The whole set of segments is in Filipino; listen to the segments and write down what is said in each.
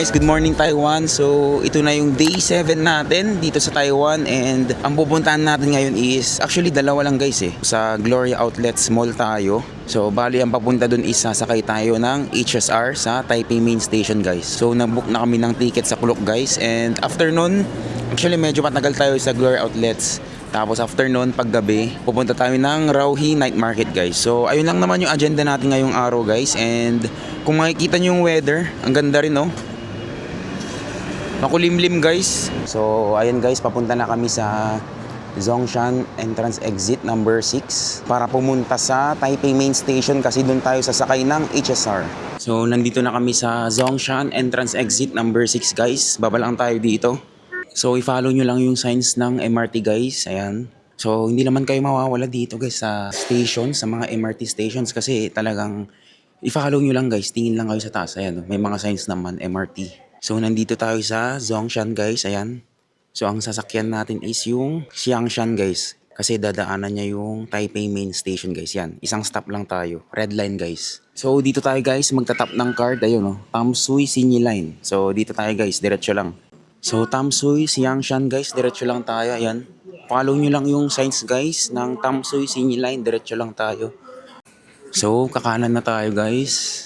guys, good morning Taiwan. So ito na yung day 7 natin dito sa Taiwan, and ang pupuntahan natin ngayon is actually dalawa lang guys sa Gloria Outlets Mall tayo. So bali ang papunta dun is sasakay tayo ng HSR sa Taipei Main Station guys. So nag-book na kami ng ticket sa Klook guys, and after nun, actually medyo matagal tayo sa Gloria Outlets. Tapos after nun, paggabi, pupunta tayo ng Rauhi Night Market guys. So ayun lang naman yung agenda natin ngayong araw guys. And kung makikita nyo yung weather, ang ganda rin no. Makulimlim guys. So ayun guys, papunta na kami sa Zhongshan Entrance Exit number 6 para pumunta sa Taipei Main Station kasi doon tayo sasakay ng HSR. So nandito na kami sa Zhongshan Entrance Exit number 6 guys. Babalang tayo dito. So i-follow nyo lang yung signs ng MRT guys. Ayan. So hindi naman kayo mawawala dito guys sa station, sa mga MRT stations kasi talagang i-follow nyo lang guys. Tingin lang kayo sa taas. Ayan. May mga signs naman MRT. So nandito tayo sa Zhongshan guys. Ayan. So ang sasakyan natin is yung Xiangshan guys. Kasi dadaanan niya yung Taipei Main Station guys. Yan. Isang stop lang tayo. Red line guys. So dito tayo guys magtatap ng card. Ayun Tamsui Sinyi Line. So dito tayo guys. Diretso lang. So Tamsui Xiangshan guys. Diretso lang tayo. Ayan. Follow nyo lang yung signs guys ng Tamsui Sinyi Line. Diretso lang tayo. So kakanan na tayo guys.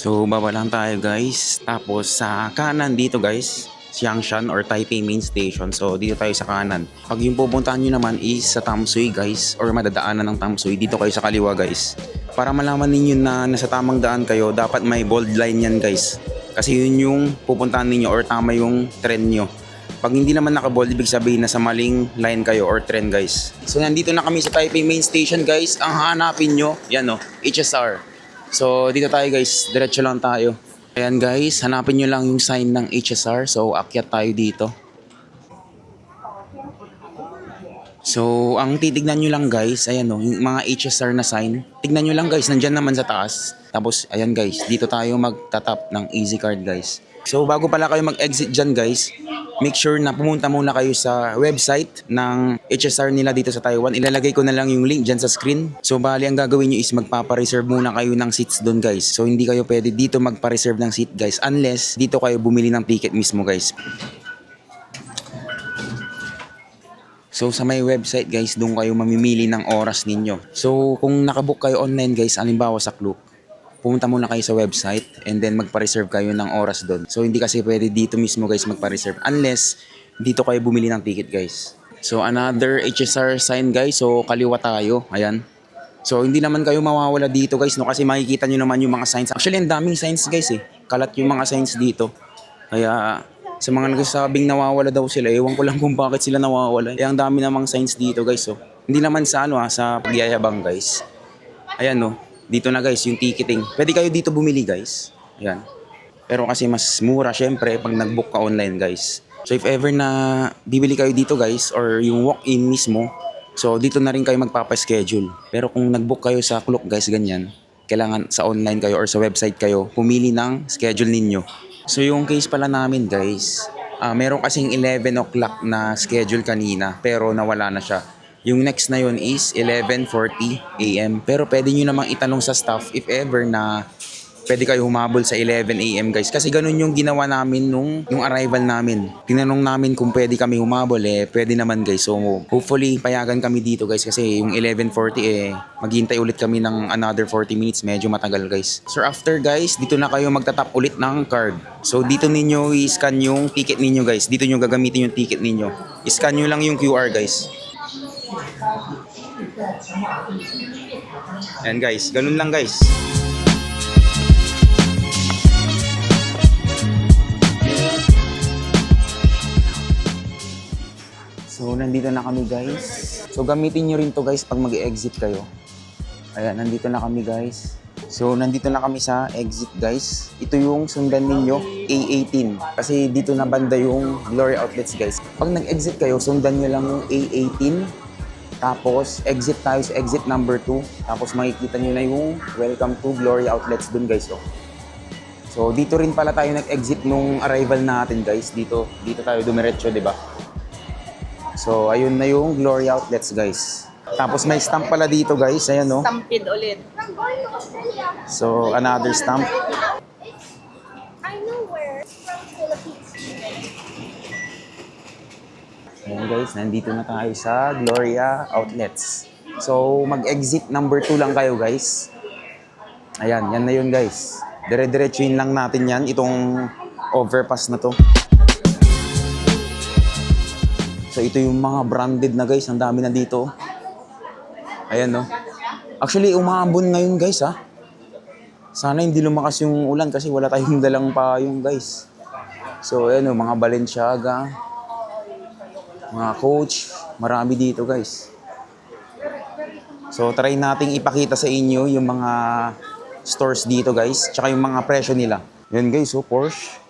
So baba lang tayo guys. Tapos sa kanan dito guys, Xiangshan or Taipei Main Station. So dito tayo sa kanan. Pag yung pupuntahan nyo naman is sa Tamsui guys, or madadaanan ng Tamsui, dito kayo sa kaliwa guys. Para malaman ninyo na nasa tamang daan kayo, dapat may bold line yan guys. Kasi yun yung pupuntahan ninyo or tama yung trend nyo. Pag hindi naman nakabold, ibig sabihin na sa maling line kayo or trend guys. So nandito na kami sa Taipei Main Station guys. Ang hanapin nyo, yan HSR. So dito tayo guys, diretso lang tayo. Ayan guys, hanapin nyo lang yung sign ng HSR. So akyat tayo dito. So ang titignan nyo lang guys, ayan yung mga HSR na sign. Tignan nyo lang guys, nandyan naman sa taas. Tapos ayan guys, dito tayo magtatap ng easy card guys. So bago pala kayo mag-exit dyan guys, make sure na pumunta muna kayo sa website ng HSR nila dito sa Taiwan. Ilalagay ko na lang yung link dyan sa screen. So bali ang gagawin nyo is magpapareserve muna kayo ng seats doon guys. So hindi kayo pwede dito magpareserve ng seat guys unless dito kayo bumili ng ticket mismo guys. So sa may website guys, doon kayo mamimili ng oras ninyo. So kung nakabook kayo online guys, halimbawa sa Klook, pumunta muna kayo sa website and then magpa-reserve kayo ng oras doon. So hindi kasi pwede dito mismo guys magpa-reserve unless dito kayo bumili ng ticket guys. So another HSR sign guys. So kaliwa tayo. Ayan. So hindi naman kayo mawawala dito guys kasi makikita nyo naman yung mga signs. Actually ang daming signs guys Kalat yung mga signs dito. Kaya sa mga nagsasabing nawawala daw sila, ewan ko lang kung bakit sila nawawala. Ang dami namang signs dito guys. So hindi naman sa sa pagyayabang guys. Ayan dito na guys yung ticketing. Pwede kayo dito bumili guys. Ayan. Pero kasi mas mura syempre pag nag-book ka online guys. So if ever na bibili kayo dito guys or yung walk-in mismo, so dito na rin kayo magpapaschedule. Pero kung nag-book kayo sa Klook guys ganyan, kailangan sa online kayo or sa website kayo pumili ng schedule ninyo. So yung case pala namin guys, meron kasing 11 o'clock na schedule kanina pero nawala na siya. Yung next na yun is 11:40 AM. Pero pwede nyo namang itanong sa staff if ever na pwede kayo humabol sa 11 AM guys. Kasi ganun yung ginawa namin nung arrival namin. Tinanong namin kung pwede kami humabol pwede naman guys. So hopefully payagan kami dito guys kasi yung 11:40 maghihintay ulit kami ng another 40 minutes. Medyo matagal guys. So after guys, dito na kayo magtatap ulit ng card. So dito ninyo i-scan yung ticket ninyo guys. Dito nyo gagamitin yung ticket ninyo. I-scan nyo lang yung QR guys. Ayan guys, ganun lang guys. So nandito na kami guys. So gamitin nyo rin to guys pag mag-exit kayo. Ayan, nandito na kami guys. So nandito na kami sa exit guys. Ito yung sundan ninyo, A18. Kasi dito na banda yung Gloria Outlets guys. Pag nag-exit kayo, sundan nyo lang yung A18. Tapos, exit tayo sa exit number 2. Tapos, makikita nyo na yung welcome to Gloria Outlets dun guys. So, dito rin pala tayo nag-exit nung arrival natin guys. Dito tayo dumiretso, di ba? So, ayun na yung Gloria Outlets guys. Tapos, may stamp pala dito guys. Ayan Stampede ulit. I'm going to Australia. So, another stamp. I know where it's from Philippines. Ayan guys, nandito na tayo sa Gloria Outlets. So, mag-exit number 2 lang kayo guys. Ayan, yan na yun guys. Dire-diretsuin lang natin yan, itong overpass na to. So, ito yung mga branded na guys, ang dami na dito. Ayan no. Actually, umambon ngayon guys ha. Sana hindi lumakas yung ulan kasi wala tayong dalang payong guys. So, ayan o, mga Balenciaga, mga Coach, marami dito guys. So, try nating ipakita sa inyo yung mga stores dito guys, tsaka yung mga presyo nila. Yan guys, oh, Porsche.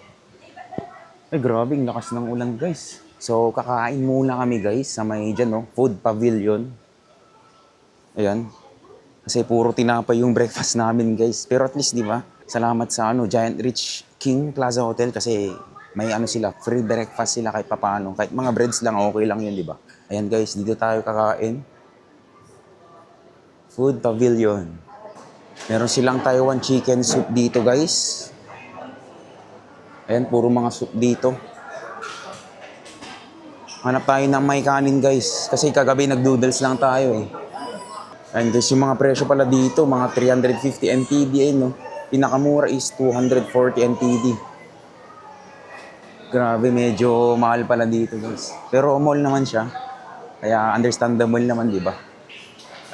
Ay, grabe, ang lakas ng ulan guys. So, kakain muna kami guys sa may dyan, no? Food Pavilion. Ayan. Kasi puro tinapay yung breakfast namin guys. Pero at least, di ba? Salamat sa Giant Rich King Plaza Hotel kasi may sila, free breakfast sila kahit papaano. Kahit mga breads lang, okay lang yun, di ba? Ayan guys, dito tayo kakain. Food Pavilion. Meron silang Taiwan chicken soup dito guys. Ayan, puro mga soup dito. Hanap tayo ng may kanin guys. Kasi kagabi nag-noodles lang tayo eh. Ayan guys, yung mga presyo pala dito, mga 350 NTD eh, no? Pinakamura is 240 NTD. Grabe, medyo mahal pala dito guys. Pero mall naman siya. Kaya understandable naman, di ba?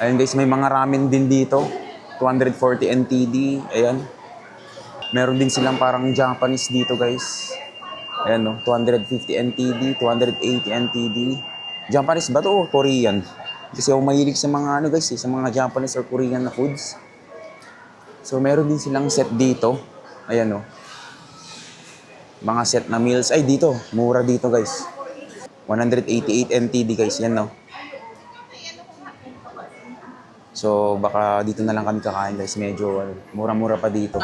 Ayan guys, may mga ramen din dito. 240 NTD. Ayan. Meron din silang parang Japanese dito guys. Ayan no, 250 NTD, 280 NTD. Japanese ba to o Korean? Kasi ako mahilig sa mga guys, sa mga Japanese or Korean na foods. So meron din silang set dito. Ayan no. Mga set na meals. Ay, dito. Mura dito, guys. 188 NTD, guys. Yan, no? So, baka dito na lang kami kakain, guys. Medyo mura-mura pa dito.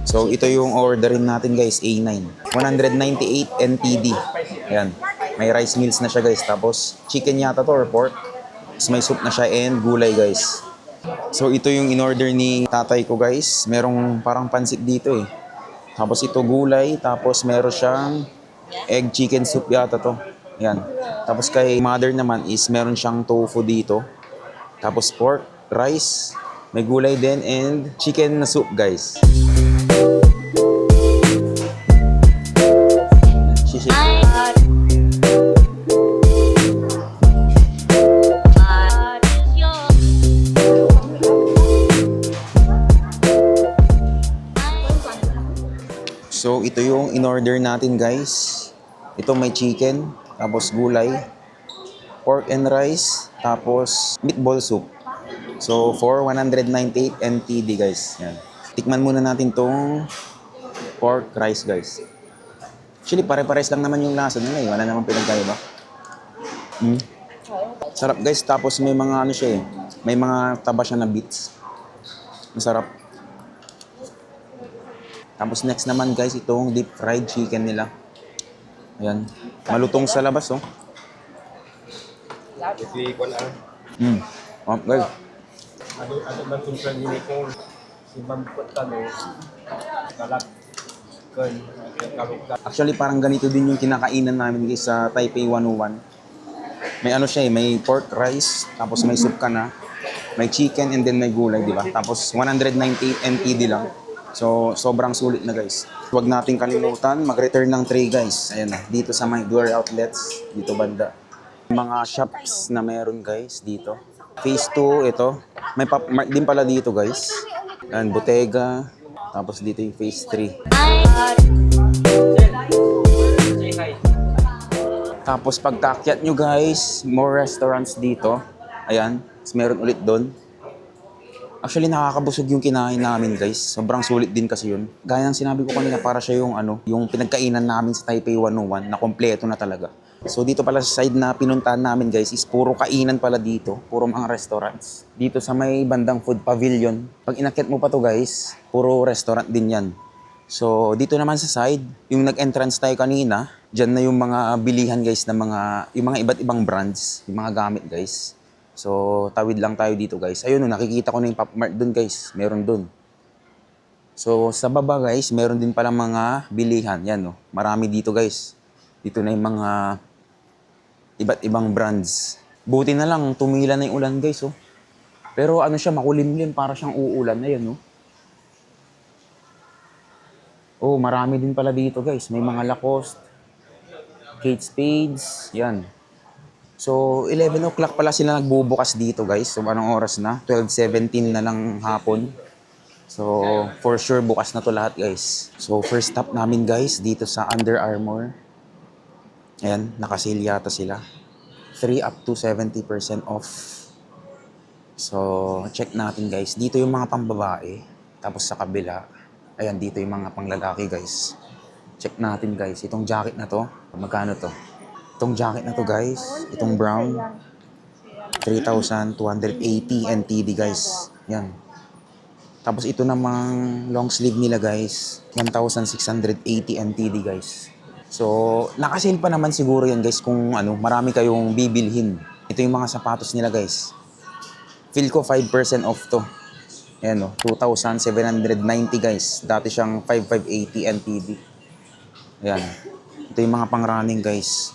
So, ito yung orderin natin, guys. A9. 198 NTD. Ayan. May rice meals na siya, guys. Tapos, chicken yata to or pork. May soup na siya and gulay guys. So ito yung in-order ni tatay ko guys. Merong parang pansit dito eh. Tapos ito gulay. Tapos meron siyang egg chicken soup yata to. Yan. Tapos kay mother naman is meron siyang tofu dito. Tapos pork, rice, may gulay din and chicken na soup guys. Sisip. So, ito yung in-order natin, guys. Ito may chicken, tapos gulay, pork and rice, tapos meatball soup. So, for 198 NTD, guys. Yan. Tikman muna natin tong pork rice, guys. Actually, pare-pares lang naman yung lasa nila eh. Wala naman pinagkaiba. Sarap, guys. Tapos may mga siya eh. May mga taba siya na bits. Masarap. Tapos next naman guys, itong deep fried chicken nila. Ayan. Malutong sa labas, oh. Oh, guys. Ano ba itong planini ko? Si Bampot kami. Kalat. Actually, parang ganito din yung kinakainan namin guys sa Taipei 101. May siya eh, may pork rice, tapos may soup ka na, may chicken and then may gulay, di ba? Tapos 198 NTD lang. So, sobrang sulit na guys. Huwag nating kalimutan, mag-return ng tray guys. Ayan na, dito sa mga Gloria Outlets, dito banda. Mga shops na meron guys dito. Phase 2, ito. May pop mart din pala dito guys. Ayan, Bottega. Tapos dito yung Phase 3. Tapos pagkakyat nyo guys, more restaurants dito. Ayan, meron ulit doon. Actually, nakakabusog yung kinain namin, guys. Sobrang sulit din kasi yun. Gaya ng sinabi ko kanina, para siya yung yung pinagkainan namin sa Taipei 101 na kompleto na talaga. So, dito pala sa side na pinuntahan namin, guys, is puro kainan pala dito. Puro mga restaurants. Dito sa may bandang food pavilion. Pag inakyat mo pa to, guys, puro restaurant din yan. So, dito naman sa side, yung nag-entrance tayo kanina, dyan na yung mga bilihan guys ng yung mga iba't ibang brands, yung mga gamit guys. So, tawid lang tayo dito guys. Ayun, nakikita ko na yung Pop Mart dun guys. Meron dun. So, sa baba guys, meron din palang mga bilihan. Yan, no? Marami dito guys. Dito na yung mga iba't ibang brands. Buti na lang, tumila na yung ulan guys, oh. Pero ano siya, makulimlim, para siyang uulan. Ayan, no? Oh, marami din pala dito guys. May mga Lacoste, Kate Spades, yan. So, 11 o'clock pala sila nagbubukas dito guys. So, anong oras na? 12:17 na lang hapon. So, for sure bukas na to lahat guys. So, first stop namin guys dito sa Under Armour. Ayan, nakasale yata sila. 3 up to 70% off. So, check natin guys. Dito yung mga pambabae. Tapos sa kabila, ayan, dito yung mga panglalaki guys. Check natin guys. Itong jacket na to, magkano to? Itong jacket na to guys, itong brown, 3,280 NTD guys. Yan. Tapos ito namang long sleeve nila guys, 1,680 NTD guys. So, nakasale pa naman siguro yan guys kung ano, marami kayong bibilhin. Ito yung mga sapatos nila guys. Feel ko 5% off to. Ayan, no, 2,790 guys. Dati siyang 5,580 NTD. Ayan. Ito yung mga pang-running guys.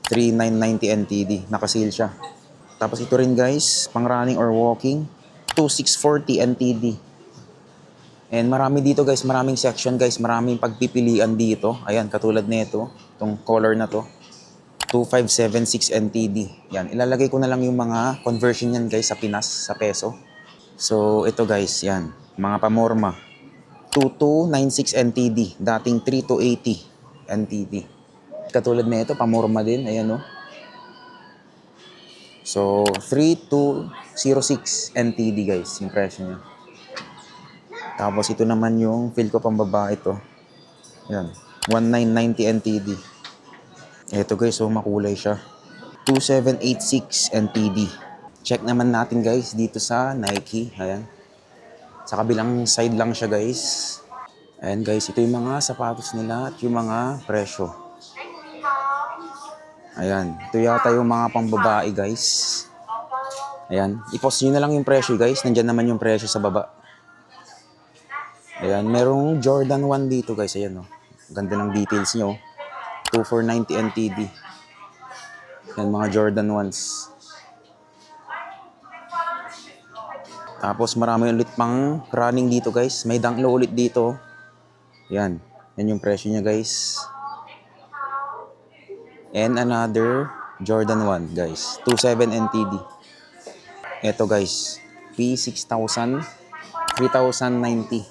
3,990 NTD. Nakasale siya. Tapos ito rin guys, pang-running or walking, 2,640 NTD. And marami dito guys, maraming section guys, maraming pagpipilian dito. Ayan, katulad nito, itong color na to. 2,576 NTD. Yan, ilalagay ko na lang yung mga conversion yan guys sa Pinas, sa peso. So, ito guys, yan. Mga pamorma. 2,296 NTD. Dating 3,280 NTD. Katulad na ito, pamorma din. Ayan, no? So, 3,206 NTD guys, yung presyo niya. Tapos, ito naman yung feel ko pambabae ito. Ayan. 1,990 NTD. Ito guys, so makulay siya. 2,786 NTD. Check naman natin guys dito sa Nike. Ayan. Sa kabilang side lang siya guys. Ayan guys, ito yung mga sapatos nila at yung mga presyo. Ayan. Ito yata yung mga pambabae guys. Ayan. I-post nyo na lang yung presyo guys. Nandyan naman yung presyo sa baba. Ayan. Merong Jordan 1 dito guys. Ayan, no? Ganda ng details nyo. 2,490 NTD. Yan, mga Jordan 1s. Tapos marami ulit pang running dito guys. May Dunk Low ulit dito. Yan. Yan yung presyo niya guys. And another Jordan 1 guys. 27 NTD. Ito guys. P6000. 3,090.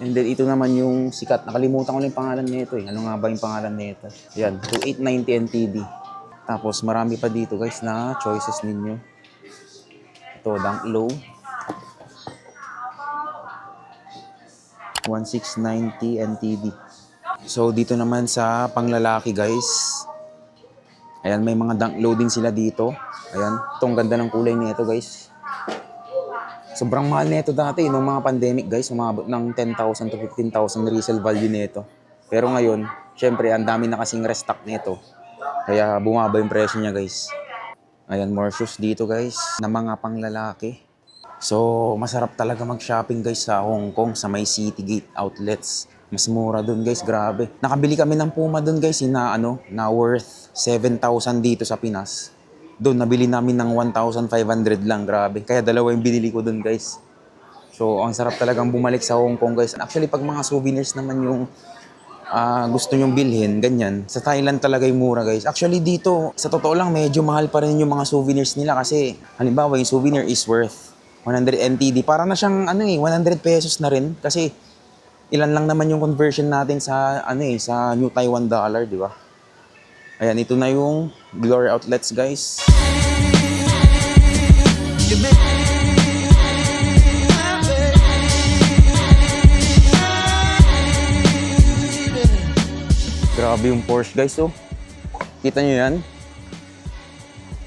And then ito naman yung sikat. Nakalimutan ko lang yung pangalan nito eh. Ano nga ba yung pangalan nito? Yan, 2,890 NTD. Tapos marami pa dito guys na choices ninyo. Ito, Dunk Low. 1,690 NTD. So dito naman sa panglalaki guys. Ayan, may mga Dunk Low din sila dito. Ayan, itong ganda ng kulay nito guys. Sobrang mahal nito dati nung mga pandemic guys, umabot ng 10,000 to 15,000 resale value nito. Pero ngayon, syempre ang dami na kasing restock nito. Kaya bumaba yung presyo niya guys. Ayan, more shoes dito guys na mga panglalaki. So, masarap talaga mag-shopping guys sa Hong Kong, sa may Citygate outlets. Mas mura dun guys, grabe. Nakabili kami ng Puma dun guys, na worth 7,000 dito sa Pinas. Doon, nabili namin ng 1,500 lang, grabe. Kaya dalawa yung binili ko doon, guys. So, ang sarap talagang bumalik sa Hong Kong, guys. Actually, pag mga souvenirs naman yung gusto nyong bilhin, ganyan. Sa Thailand talaga yung mura, guys. Actually, dito, sa totoo lang, medyo mahal pa rin yung mga souvenirs nila kasi, halimbawa, yung souvenir is worth 100 NTD. Para na siyang, 100 pesos na rin. Kasi, ilan lang naman yung conversion natin sa, sa New Taiwan dollar, di ba? Ayan, ito na yung Glory Outlets, guys. Grabe yung Porsche, guys, oh. Kita nyo yan?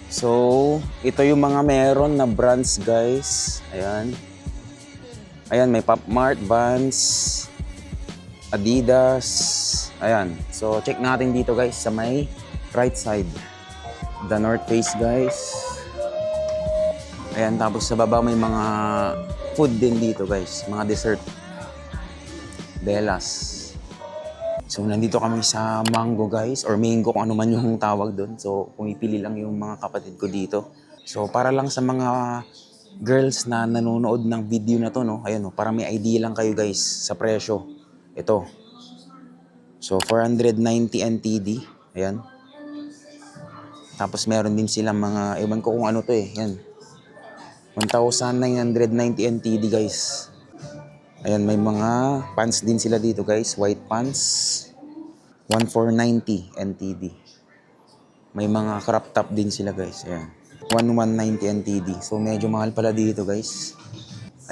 So, ito yung mga meron na brands, guys. Ayan. Ayan, may Pop Mart, Vans, Adidas. Ayan. So, check natin dito guys sa may right side. The North Face guys. Ayan. Tapos sa baba may mga food din dito guys. Mga dessert. Belas. So, nandito kami sa Mango guys. Or Mango kung ano man yung tawag doon. So, pumipili lang yung mga kapatid ko dito. So, para lang sa mga girls na nanonood ng video na to, no? Ayan, no? Para may idea lang kayo guys sa presyo. Ito. So, 490 NTD. Ayan. Tapos, meron din silang mga, ewan ko kung ano to eh. Ayan. 1,990 NTD guys. Ayan, may mga pants din sila dito guys. White pants. 1,490 NTD. May mga crop top din sila guys. Ayan. 1,190 NTD. So, medyo mahal pala dito guys.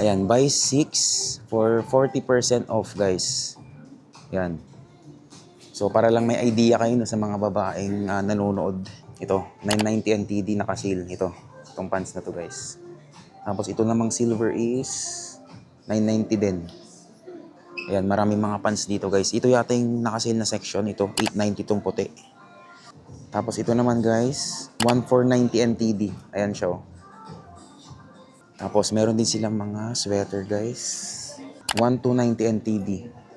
Ayan, buy 6 for 40% off guys. Ayan. So, para lang may idea kayo no, sa mga babaeng nanonood. Ito, 990 NTD naka-seal. Ito, itong pants na to guys. Tapos ito namang silver is 990 din. Ayan, maraming mga pants dito guys. Ito yata yung naka-sale na section. Ito, 890 itong puti. Tapos ito naman guys, 1,490 NTD. Ayan siya oh. Tapos meron din silang mga sweater guys. 1,290 NTD.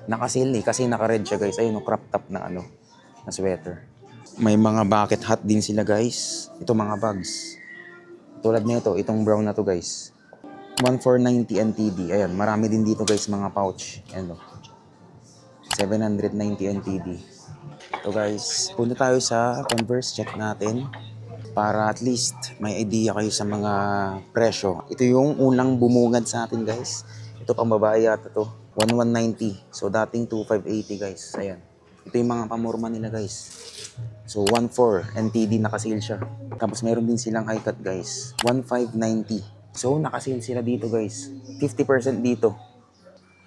Naka-sale eh, kasi naka-red siya guys. Ayun, crop top na ano, na sweater. May mga bucket hat din sila guys. Ito mga bags. Tulad nito, itong brown na to guys. 1,490 NTD. Ayan, marami din dito guys mga pouch. Ayan o. 790 NTD. So guys, punta tayo sa Converse. Check natin. Para at least may idea kayo sa mga presyo. Ito yung unang bumungad sa atin guys. Ito pang babae yata to. 1,190. So dating 2,580 guys. Ayan. Ito yung mga pamorma nila guys. So 1,400 NTD naka-sale siya. Tapos meron din silang high cut guys. 1,590. So, naka-sale sila dito guys. 50% dito.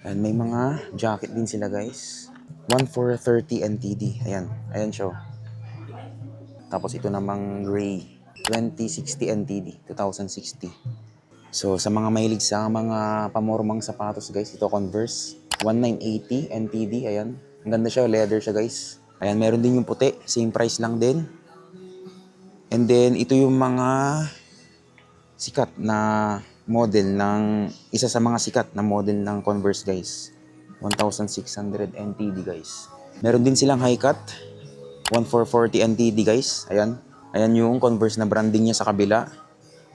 And may mga jacket din sila guys. 1,430 NTD. Ayan. Ayan siya. Tapos ito namang gray. 2,060 NTD. 2,060. So, sa mga mahilig sa mga pamormang sapatos guys. Ito Converse. 1,980 NTD. Ayan. Ang ganda siya. Leather siya guys. Ayan. Meron din yung puti. Same price lang din. And then, ito yung mga sikat na model ng isa sa mga sikat na model ng Converse guys. 1,600 NTD guys. Meron din silang high cut. 1,440 NTD guys. Ayan. Ayan yung Converse na branding niya sa kabila.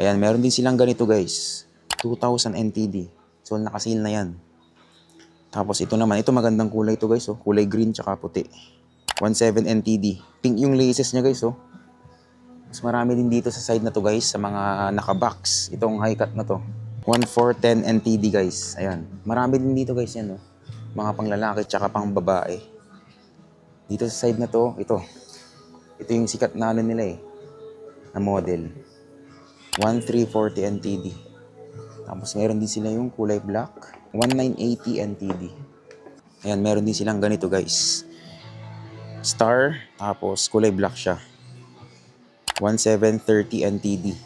Ayan, meron din silang ganito guys. 2,000 NTD. So naka-sale na yan. Tapos ito naman, ito magandang kulay ito guys oh. Kulay green tsaka puti. 1,700 NTD. Pink yung laces niya guys oh. Mas marami din dito sa side na to guys, sa mga naka-box. Itong high cut na to. 1,410 NTD guys. Ayan. Marami din dito guys yan, no? Mga pang lalaki tsaka pang babae. Dito sa side na to, ito. Ito yung sikat na ano nila eh. Na model. 1,340 NTD. Tapos meron din sila yung kulay black. 1,980 NTD. Ayan, meron din silang ganito guys. Star, tapos kulay black siya. 1,730 NTD.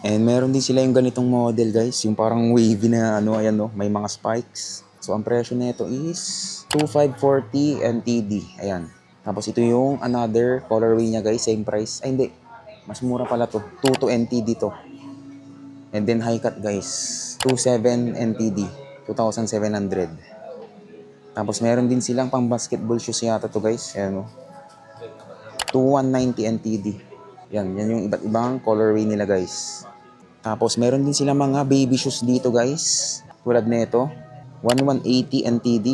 And meron din sila yung ganitong model guys. Yung parang wavy na ano, ayan no. May mga spikes. So ang presyo nito is 2,540 NTD. Ayan. Tapos ito yung another colorway niya guys. Same price. Ay hindi. Mas mura pala to. 22 NTD to. And then high cut guys. 27 NTD. 2,700. Tapos meron din silang pang basketball shoes yata to guys. Ayan no. 2,190 NTD. Yan yung iba't ibang colorway nila guys. Tapos meron din silang mga baby shoes dito guys. Tulad nito, 1,180 NTD.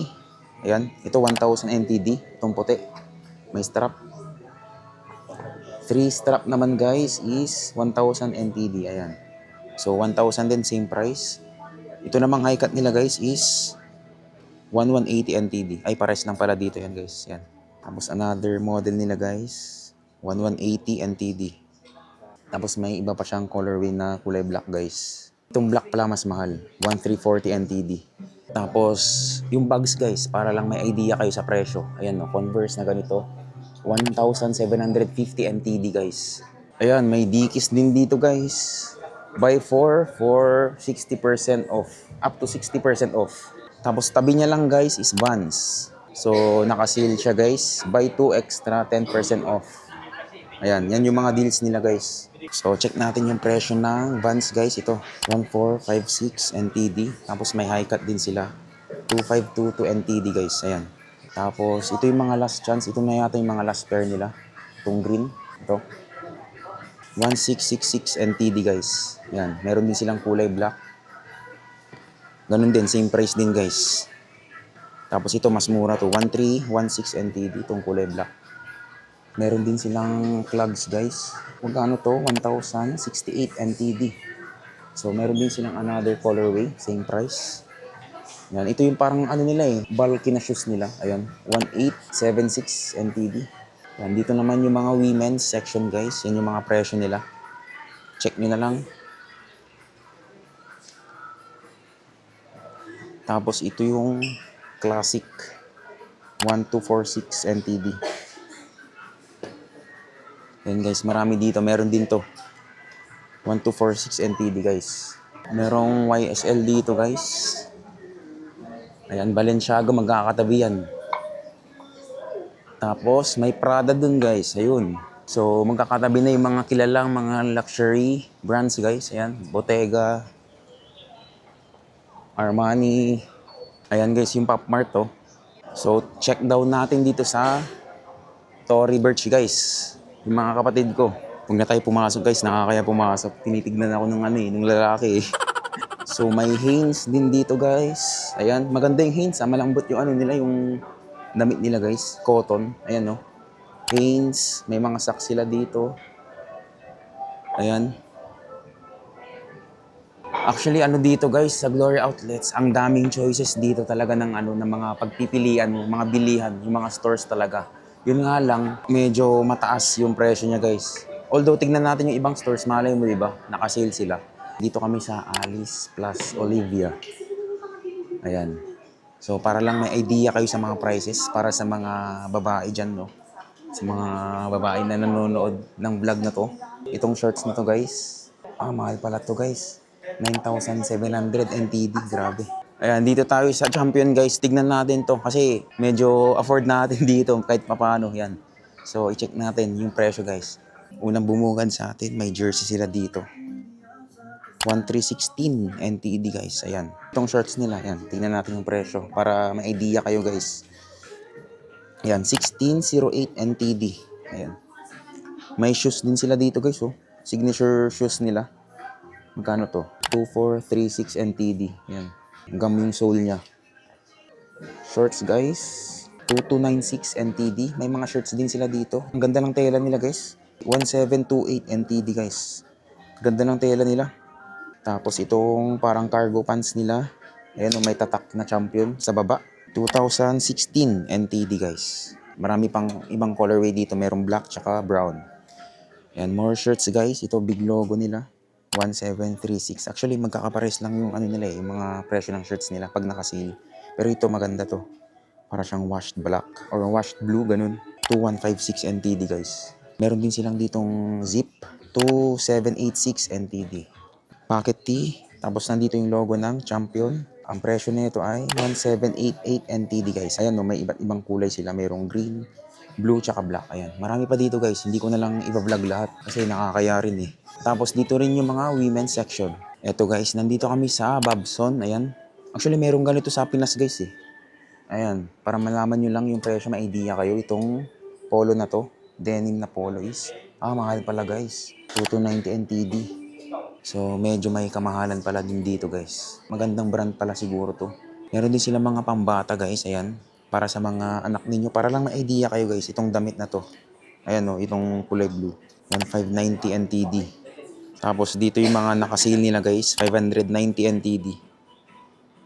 Ayan, ito 1,000 NTD. Itong puti. May strap. 3 strap naman guys is 1,000 NTD. Ayan. So 1,000 din, same price. Ito namang high cut nila guys is 1,180 NTD. Ay, pares lang pala dito yan guys. Yan. Tapos another model nila guys. 1,180 NTD. Tapos may iba pa siyang colorway na kulay black guys. Itong black pala mas mahal. 1,340 NTD. Tapos yung bags guys, para lang may idea kayo sa presyo. Ayan no, Converse na ganito. 1,750 NTD guys. Ayan, may Dickies din dito guys. Buy 4 for 60% off. Up to 60% off. Tapos tabi niya lang guys is Vans. So, naka-sale siya guys. Buy 2 extra, 10% off. Ayan, yan yung mga deals nila guys. So, check natin yung presyo ng Vans guys. Ito, 1456 NTD. Tapos may high cut din sila. 2522 NTD guys. Ayan. Tapos, ito yung mga last chance. Ito na yata yung mga last pair nila. Itong green. Ito. 1666 NTD guys. Ayan. Meron din silang kulay black. Ganun din. Same price din guys. Tapos ito mas mura to. 1316 NTD. Itong kulay black. Meron din silang clogs guys. Magkano to? 1068 NTD. So meron din silang another colorway. Same price. Yan. Ito yung parang ano nila eh. Bulky na shoes nila. Ayan. 1876 NTD. Yan. Dito naman yung mga women's section guys. Yan yung mga presyo nila. Check nyo na lang. Tapos ito yung classic 1246 NTD. Yan guys, marami dito. Meron din to. 1246 NTD guys. Merong YSL dito guys. Ayan, Balenciaga magkakatabi yan. Tapos may Prada dun guys. Ayun. So magkakatabi na yung mga kilalang mga luxury brands guys. Ayan, Bottega, Armani. Ayan guys, yung Pop Mart to. So check daw natin dito sa Tory Burch guys. Yung mga kapatid ko. Huwag na tayo pumasok guys, nakakaya pumasok. Tinitignan ako ng ano eh, ng lalaki eh. So may Hanes din dito guys. Ayan, maganda yung Hanes. Malambot yung ano nila, yung damit nila guys. Cotton. Ayan no. Hanes. May mga socks sila dito. Ayan. Actually ano dito guys, sa Glory Outlets, ang daming choices dito talaga ng ano, ng mga pagpipilian mo, mga bilihan, yung mga stores talaga. Yun nga lang, medyo mataas yung presyo niya guys. Although tignan natin yung ibang stores, malay mo diba, naka-sale sila. Dito kami sa Alice plus Olivia. Ayan. So para lang may idea kayo sa mga prices para sa mga babae dyan, no? Sa mga babae na nanonood ng vlog na to. Itong shorts na to guys. Mahal pala to guys. 9,700 NTD, grabe. Ayan, dito tayo sa Champion guys. Tignan natin to kasi medyo afford natin dito kahit papaano yan. So, i-check natin yung presyo guys. Unang bumungad sa atin, may jersey sila dito. 1316 NTD guys. Ayan. Itong shorts nila, ayan. Tignan natin yung presyo para may idea kayo guys. Ayan, 1608 NTD. Ayan. May shoes din sila dito guys, oh. Signature shoes nila. Magkano to? 2436 NTD. Ayan. Hanggang yung sole niya. Shorts guys. 2296 NTD. May mga shirts din sila dito. Ang ganda ng tela nila guys. 1728 NTD guys. Ganda ng tela nila. Tapos itong parang cargo pants nila. Ayan, may tatak na Champion sa baba. 2016 NTD guys. Marami pang ibang colorway dito. Merong black tsaka brown. Ayan, more shirts guys. Ito big logo nila. 1736. Actually, magkakapares lang yung ano nila eh, yung mga presyo ng shirts nila pag naka-sale. Pero ito maganda to. Para siyang washed black or washed blue, ganun. 2156 NTD guys. Meron din silang ditong zip. 2786 NTD. Pocket tee. Tapos nandito yung logo ng Champion. Ang presyo nito ay 1788 NTD guys. Ayan no, may iba't ibang kulay sila. Mayroong green, blue, tsaka black. Ayan. Marami pa dito guys. Hindi ko na lang i-vlog lahat kasi nakakaya rin eh. Tapos dito rin yung mga women's section. Eto guys, nandito kami sa Babson. Ayan. Actually, merong ganito sa Pinas guys eh. Ayan. Para malaman nyo lang yung presyo, may idea kayo. Itong polo na to, denim na polo is, mahal pala guys. 2290 NTD. So, medyo may kamahalan pala din dito guys. Magandang brand pala siguro to. Meron din sila mga pambata guys. Ayan. Para sa mga anak ninyo. Para lang may idea kayo guys. Itong damit na to. Ayan o, itong kulay blue. 1590 NTD. Tapos dito yung mga nakasale nila guys, 590 NTD.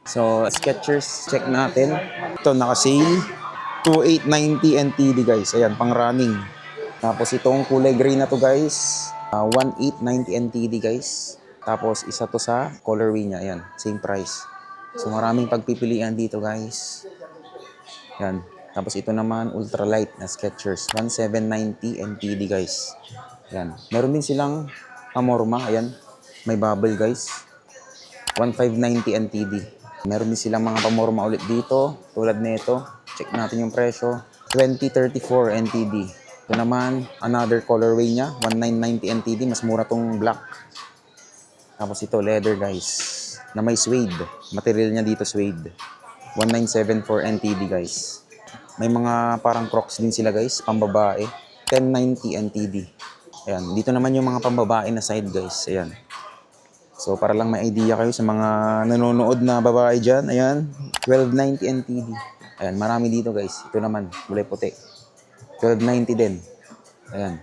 So, Skechers, check natin. Ito nakasale, 2890 NTD guys. Ayan, pang running. Tapos itong kulay gray na to guys, 1890 NTD guys. Tapos isa to sa colorway niya, ayan, same price. So maraming pagpipilian dito guys. Ayan. Tapos ito naman, ultralight na Skechers, 1790 NTD guys. Ayan. Meron din silang pamorma, ayan. May bubble guys. 1590 NTD. Meron din silang mga pamorma ulit dito. Tulad nito. Check natin yung presyo. 2034 NTD. Ito naman, another colorway niya. 1990 NTD. Mas mura tong black. Tapos ito, leather guys. Na may suede. Material niya dito suede. 1974 NTD guys. May mga parang Crocs din sila guys. Pambabae. 1090 NTD. Ayan. Dito naman yung mga pambabae na side guys. Ayan. So, para lang may idea kayo sa mga nanonood na babae dyan. Ayan. 1290 NTD. Ayan. Marami dito guys. Ito naman. Kulay puti. 1290 din. Ayan.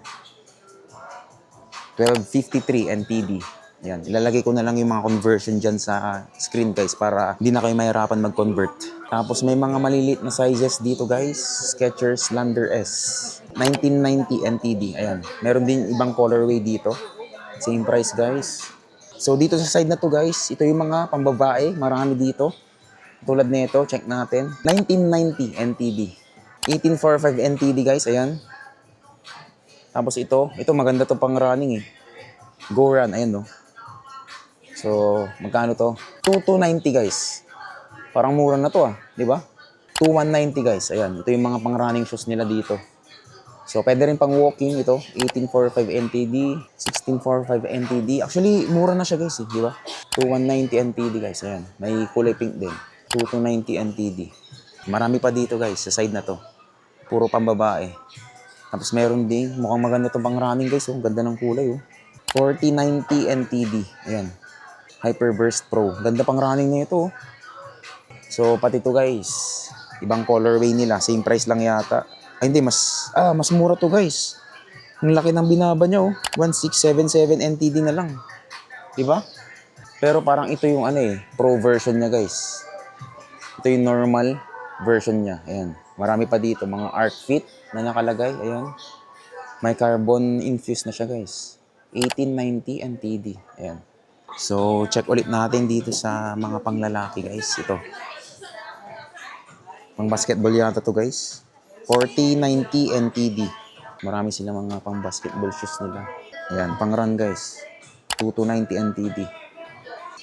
1253 NTD. Ayan. Ilalagay ko na lang yung mga conversion dyan sa screen guys para hindi na kayo mahirapan mag-convert. Tapos may mga maliliit na sizes dito guys. Skechers Lander S. 1990 NTD. Ayan. Meron din ibang colorway dito. Same price guys. So dito sa side na to guys, ito yung mga pambabae. Marami dito. Tulad nito, check natin. 1990 NTD. 1845 NTD guys. Ayan. Tapos ito maganda to pang running eh. Go Run. Ayan no. So, magkano to? 2290 guys. Parang mura na to di ba? 2190 guys. Ayan, ito yung mga pang-running shoes nila dito. So, pwede rin pang walking ito. 1845 NTD, 1645 NTD. Actually, mura na siya guys, di ba? 2190 NTD guys. Ayan, may kulay pink din. 2290 NTD. Marami pa dito guys, sa side na to. Puro pambabae. Tapos meron din, mukhang maganda itong pang-running guys. Ganda ng kulay 4090 NTD. Ayan. Hyperburst Pro. Ganda pang running nito. So, pati to guys. Ibang colorway nila. Same price lang yata. Ay, hindi. Mas mura to guys. Ang laki ng binaba niya 1677 NTD na lang. Diba? Pero parang ito yung pro version niya guys. Ito yung normal version niya. Ayan. Marami pa dito. Mga Arc Fit na nakalagay. Ayan. May carbon infused na siya guys. 1890 NTD. Ayan. So, check ulit natin dito sa mga panglalaki guys. Ito. Pang basketball yata to guys. 4090 NTD. Marami silang mga pang basketball shoes nila. Ayan, pang run guys. 2290 NTD.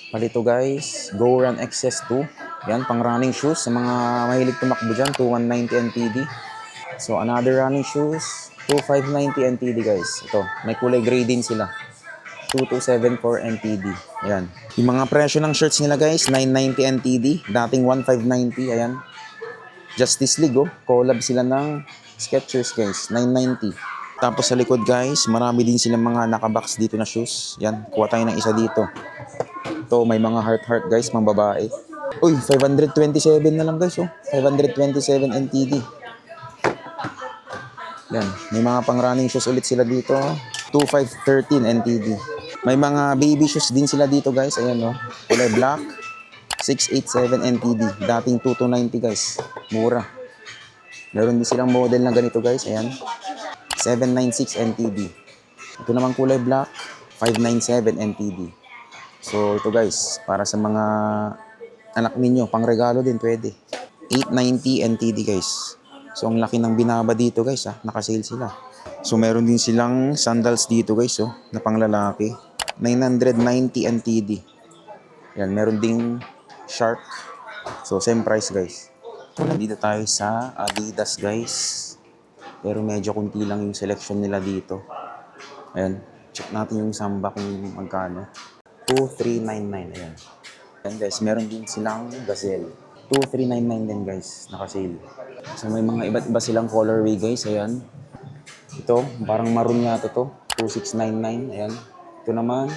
Palito guys, Go Run XS2. Ayan, pang running shoes. Sa mga mahilig tumakbo dyan, 2190 NTD. So, another running shoes, 2590 NTD guys. Ito, may kulay gray din sila. 2274 NTD. Ayan. Yung mga presyo ng shirts nila guys, 990 NTD. Dating 1590. Ayan. Justice League collab sila ng Skechers guys. 990. Tapos sa likod guys, marami din silang mga nakabox dito na shoes. Yan. Kuha tayo ng isa dito. Ito, may mga heart guys, mga babae. Uy, 527 na lang guys 527 NTD. Yan. May mga pang running shoes ulit sila dito. 2513 NTD. May mga baby shoes din sila dito guys. Ayan kulay black. 687 NTD. Dating 2290 guys. Mura. Meron din silang model na ganito guys. Ayan. 796 NTD. Ito naman kulay black. 597 NTD. So ito guys. Para sa mga anak ninyo. Pang regalo din pwede. 890 NTD guys. So ang laki ng binaba dito guys Nakasale sila. So meron din silang sandals dito guys na panglalaki. 990 NTD. Yan, meron ding Shark. So same price guys. Nandito tayo sa Adidas guys. Pero medyo kunti lang yung selection nila dito. Ayan, check natin yung Samba kung magkano. 2399 ayan. Ayan guys, meron din silang Gazelle. 2399 din guys, nakasale. So may mga iba't iba silang colorway guys, ayan. Ito, parang maroon yata to. 2699, ayan. Ito naman,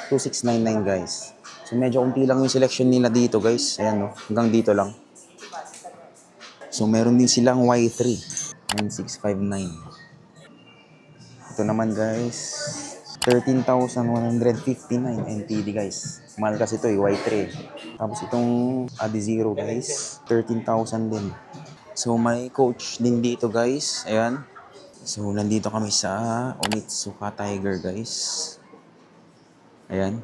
2699 guys. So medyo kunti lang yung selection nila dito guys. Ayan hanggang dito lang. So meron din silang Y3, 9659. Ito naman guys, 13,159 NTD guys. Mahal kasi ito Y3. Tapos itong Adizero guys, 13,000 din. So may coach din dito guys. Ayan. So nandito kami sa Onitsuka Tiger guys. Ayan.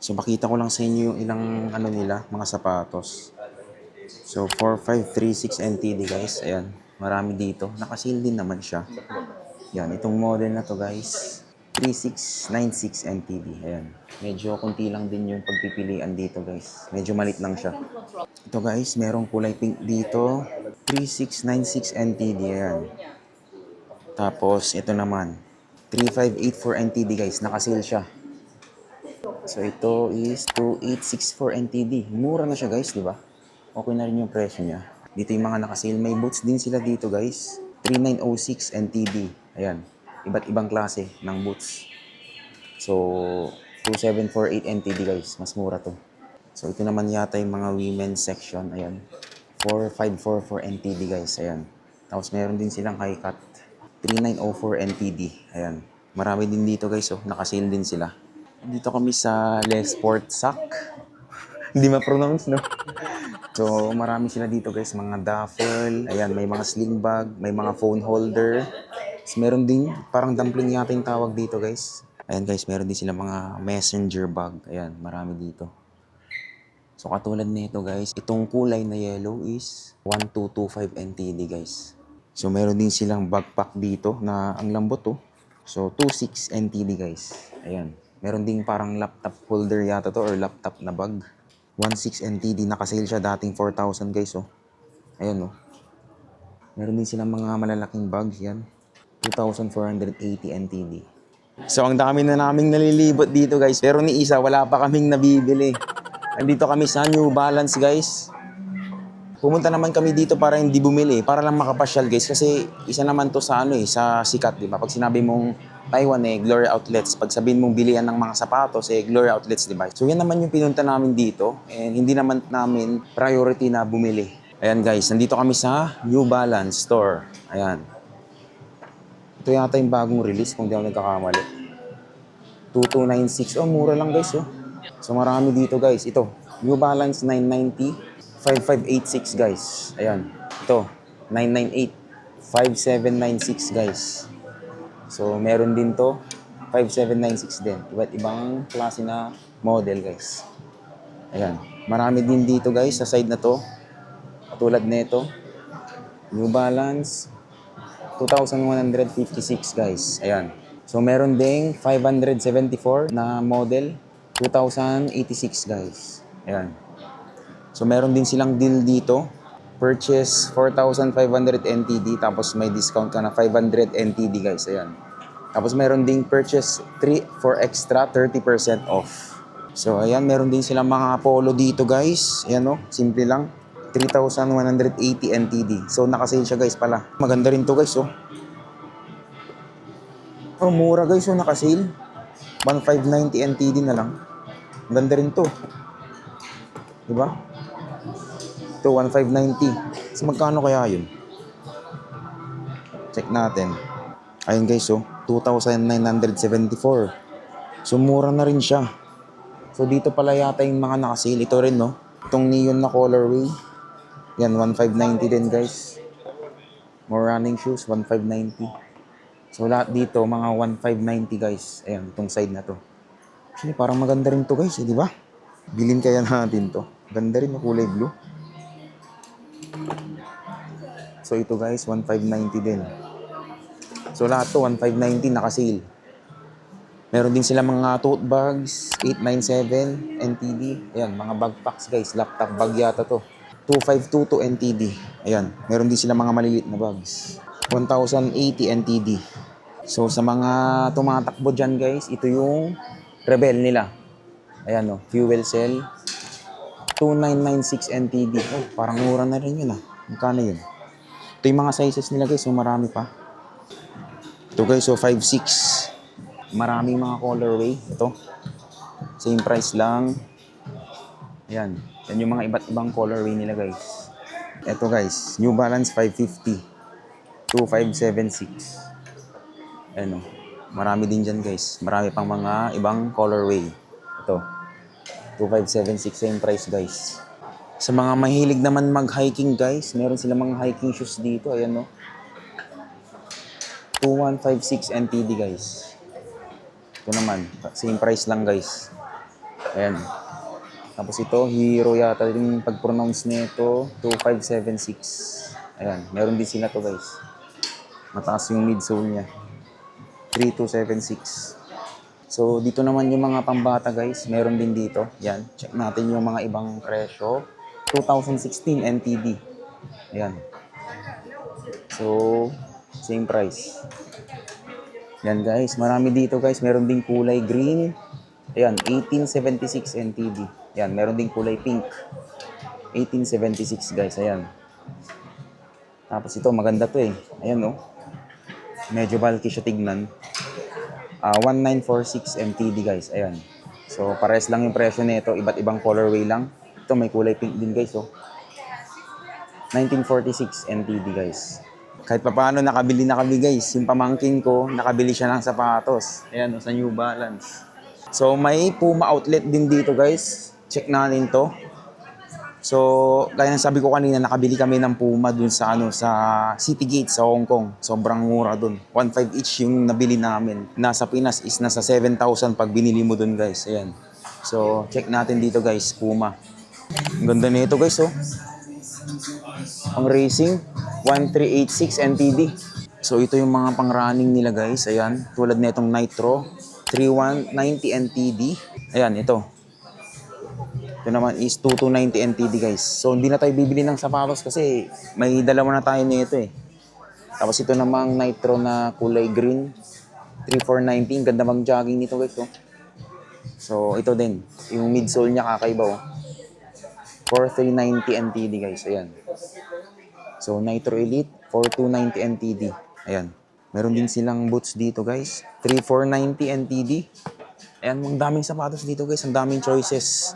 So pakita ko lang sa inyo yung ilang nila, mga sapatos. So 4536 NTD guys. Ayan. Marami dito. Nakasale din naman siya. Yan, itong model na to guys. 3696 NTD. Ayan. Medyo konti lang din yung pagpipilian dito guys. Medyo malit lang siya. Ito guys, merong kulay pink dito. 3696 NTD. Ayan. Tapos ito naman. 3584 NTD guys. Nakasale siya. So ito is 2864 NTD. Mura na siya guys, di ba? Okay na rin yung presyo niya. Dito yung mga nakasale. May boots din sila dito guys. 3906 NTD. Ayan. Iba't ibang klase ng boots. So, 2748 NTD guys. Mas mura to. So, ito naman yata yung mga women's section. Ayan. 4544 NTD guys. Ayan. Tapos, meron din silang high cut. 3904 NTD. Ayan. Marami din dito guys. Oh. Nakasale din sila. Dito kami sa Les Sport Sac. Hindi ma-pronounce, no? So, marami sila dito guys. Mga duffel. Ayan, may mga sling bag. May mga phone holder. Tapos meron din, parang dumpling yata yung tawag dito guys. Ayan guys, meron din sila mga messenger bag. Ayan, marami dito. So katulad nito guys, itong kulay na yellow is 1225 NTD guys. So meron din silang backpack dito na ang lambot to. So 26 NTD guys. Ayan. Meron din parang laptop holder yata to or laptop na bag. 16 NTD, nakasale siya dating 4,000 guys oh. Ayan oh. Meron din silang mga malalaking bags yan. 2,480 NTD. So, ang dami na naming nalilibot dito, guys. Pero ni isa, wala pa kaming nabibili. Andito kami sa New Balance, guys. Pumunta naman kami dito para hindi bumili. Para lang makapasyal, guys. Kasi isa naman to sa sa sikat, di ba? Pag sinabi mong Taiwan, Glory Outlets. Pag sabihin mong bilian ng mga sapatos, Glory Outlets, di ba? So, yan naman yung pinunta namin dito. And hindi naman namin priority na bumili. Ayan, guys. Nandito kami sa New Balance store. Ayan. Ito yata yung bagong release kung di ako nagkakamali. 2296. Oh, mura lang guys oh. So marami dito guys. Ito, New Balance 990, 5586 guys. Ayan. Ito, 998, 5796 guys. So meron din to, 5796 din. Iba't ibang klase na model guys. Ayan. Marami din dito guys sa side na to. Katulad nito. New Balance 2,156 guys. Ayan. So, meron ding 574 na model. 2,086 guys. Ayan. So, meron din silang deal dito. Purchase 4,500 NTD. Tapos, may discount ka na 500 NTD guys. Ayan. Tapos, meron ding purchase 3 for extra 30% off. So, ayan. Meron din silang mga polo dito guys. Ayan o. Simple lang. 3,180 NTD. So, nakasale siya guys pala. Maganda rin to guys, oh. Oh, mura guys, oh, nakasale. 1,590 NTD na lang. Maganda rin to. Diba? Ito, 1,590. So, magkano kaya yun? Check natin. Ayun guys, oh. 2,974. So, mura na rin siya. So, dito pala yata yung mga nakasale. Ito rin, no? Itong neon na colorway. Yan, 1,590 din guys. More running shoes, 1,590. So lahat dito, mga 1,590 guys. Ayan, itong side na to. Actually, parang maganda rin to guys, di ba? Bilhin kaya natin to. Ganda rin, kulay blue. So ito guys, 1,590 din. So lahat to, 1,590 nakasale. Meron din sila mga tote bags, 897 NTD. Ayan, mga backpacks guys, laptop bag yata to. 2,522 NTD. Ayan, meron din sila mga maliliit na bags. 1,080 NTD. So, sa mga tumatakbo dyan guys, ito yung Rebel nila. Ayan o, fuel cell. 2,996 NTD. Oh, parang mura na rin yun ah. Magkano yun? Ito yung mga sizes nila guys, so marami pa. Ito guys, so 5,600. Maraming mga colorway. Ito. Same price lang. Ayan. Yan yung mga iba't ibang colorway nila guys. Ito guys, New Balance 550. 2,576. Ayan o. Marami din dyan guys. Marami pang mga ibang colorway. Ito. 2,576. Same price guys. Sa mga mahilig naman mag-hiking guys, meron sila mga hiking shoes dito. Ayan o. 2,156 NTD guys. Ito naman. Same price lang guys. Ayan. Tapos ito, Hero yata yung pag-pronounce nito, 2,576. Ayan, meron din sila to guys. Mataas yung midsole niya. 3,276. So, dito naman yung mga pambata guys. Meron din dito. Yan. Check natin yung mga ibang presyo. 2016 NTD. Ayan. So, same price. Yan guys. Marami dito guys. Meron din kulay green. Ayan. 1876 NTD. Yan. Meron din kulay pink. 1876 guys. Ayan. Tapos ito. Maganda to eh. Ayan oh. Medyo bulky siya tignan. 1946 MTD guys. Ayan. So, pares lang yung presyo nito. Iba't ibang colorway lang. Ito, may kulay pink din guys. Oh. 1946 MTD guys. Kahit pa paano nakabili na kami guys. Yung pamangkin ko, nakabili siya ng sapatos. Ayan, sa New Balance. So, may Puma outlet din dito guys. Check natin to. So, gaya ng sabi ko kanina, nakabili kami ng Puma dun sa sa City Gate sa Hong Kong. Sobrang mura dun. 1.5 each yung nabili namin. Nasa Pinas is nasa 7,000 pag binili mo dun guys. Ayan. So, check natin dito guys, Puma. Ang ganda nito guys oh. Ang racing, 1386 NTD. So, ito yung mga pang-running nila guys. Ayan. Tulad nitong Nitro, 3190 NTD. Ayan, ito. Ito naman is 2290 NTD guys. So hindi na tayo bibili ng sapatos kasi may dalawa na tayo nito eh. Tapos ito namang Nitro na kulay green. 3490. Ganda bang jogging nito guys oh. So ito din. Yung midsole niya kakaiba oh. 4390 NTD guys. Ayan. So Nitro Elite 4290 NTD. Ayan. Meron din silang boots dito guys. 3490 NTD. Ayan. Ang daming sapatos dito guys. Ang daming choices.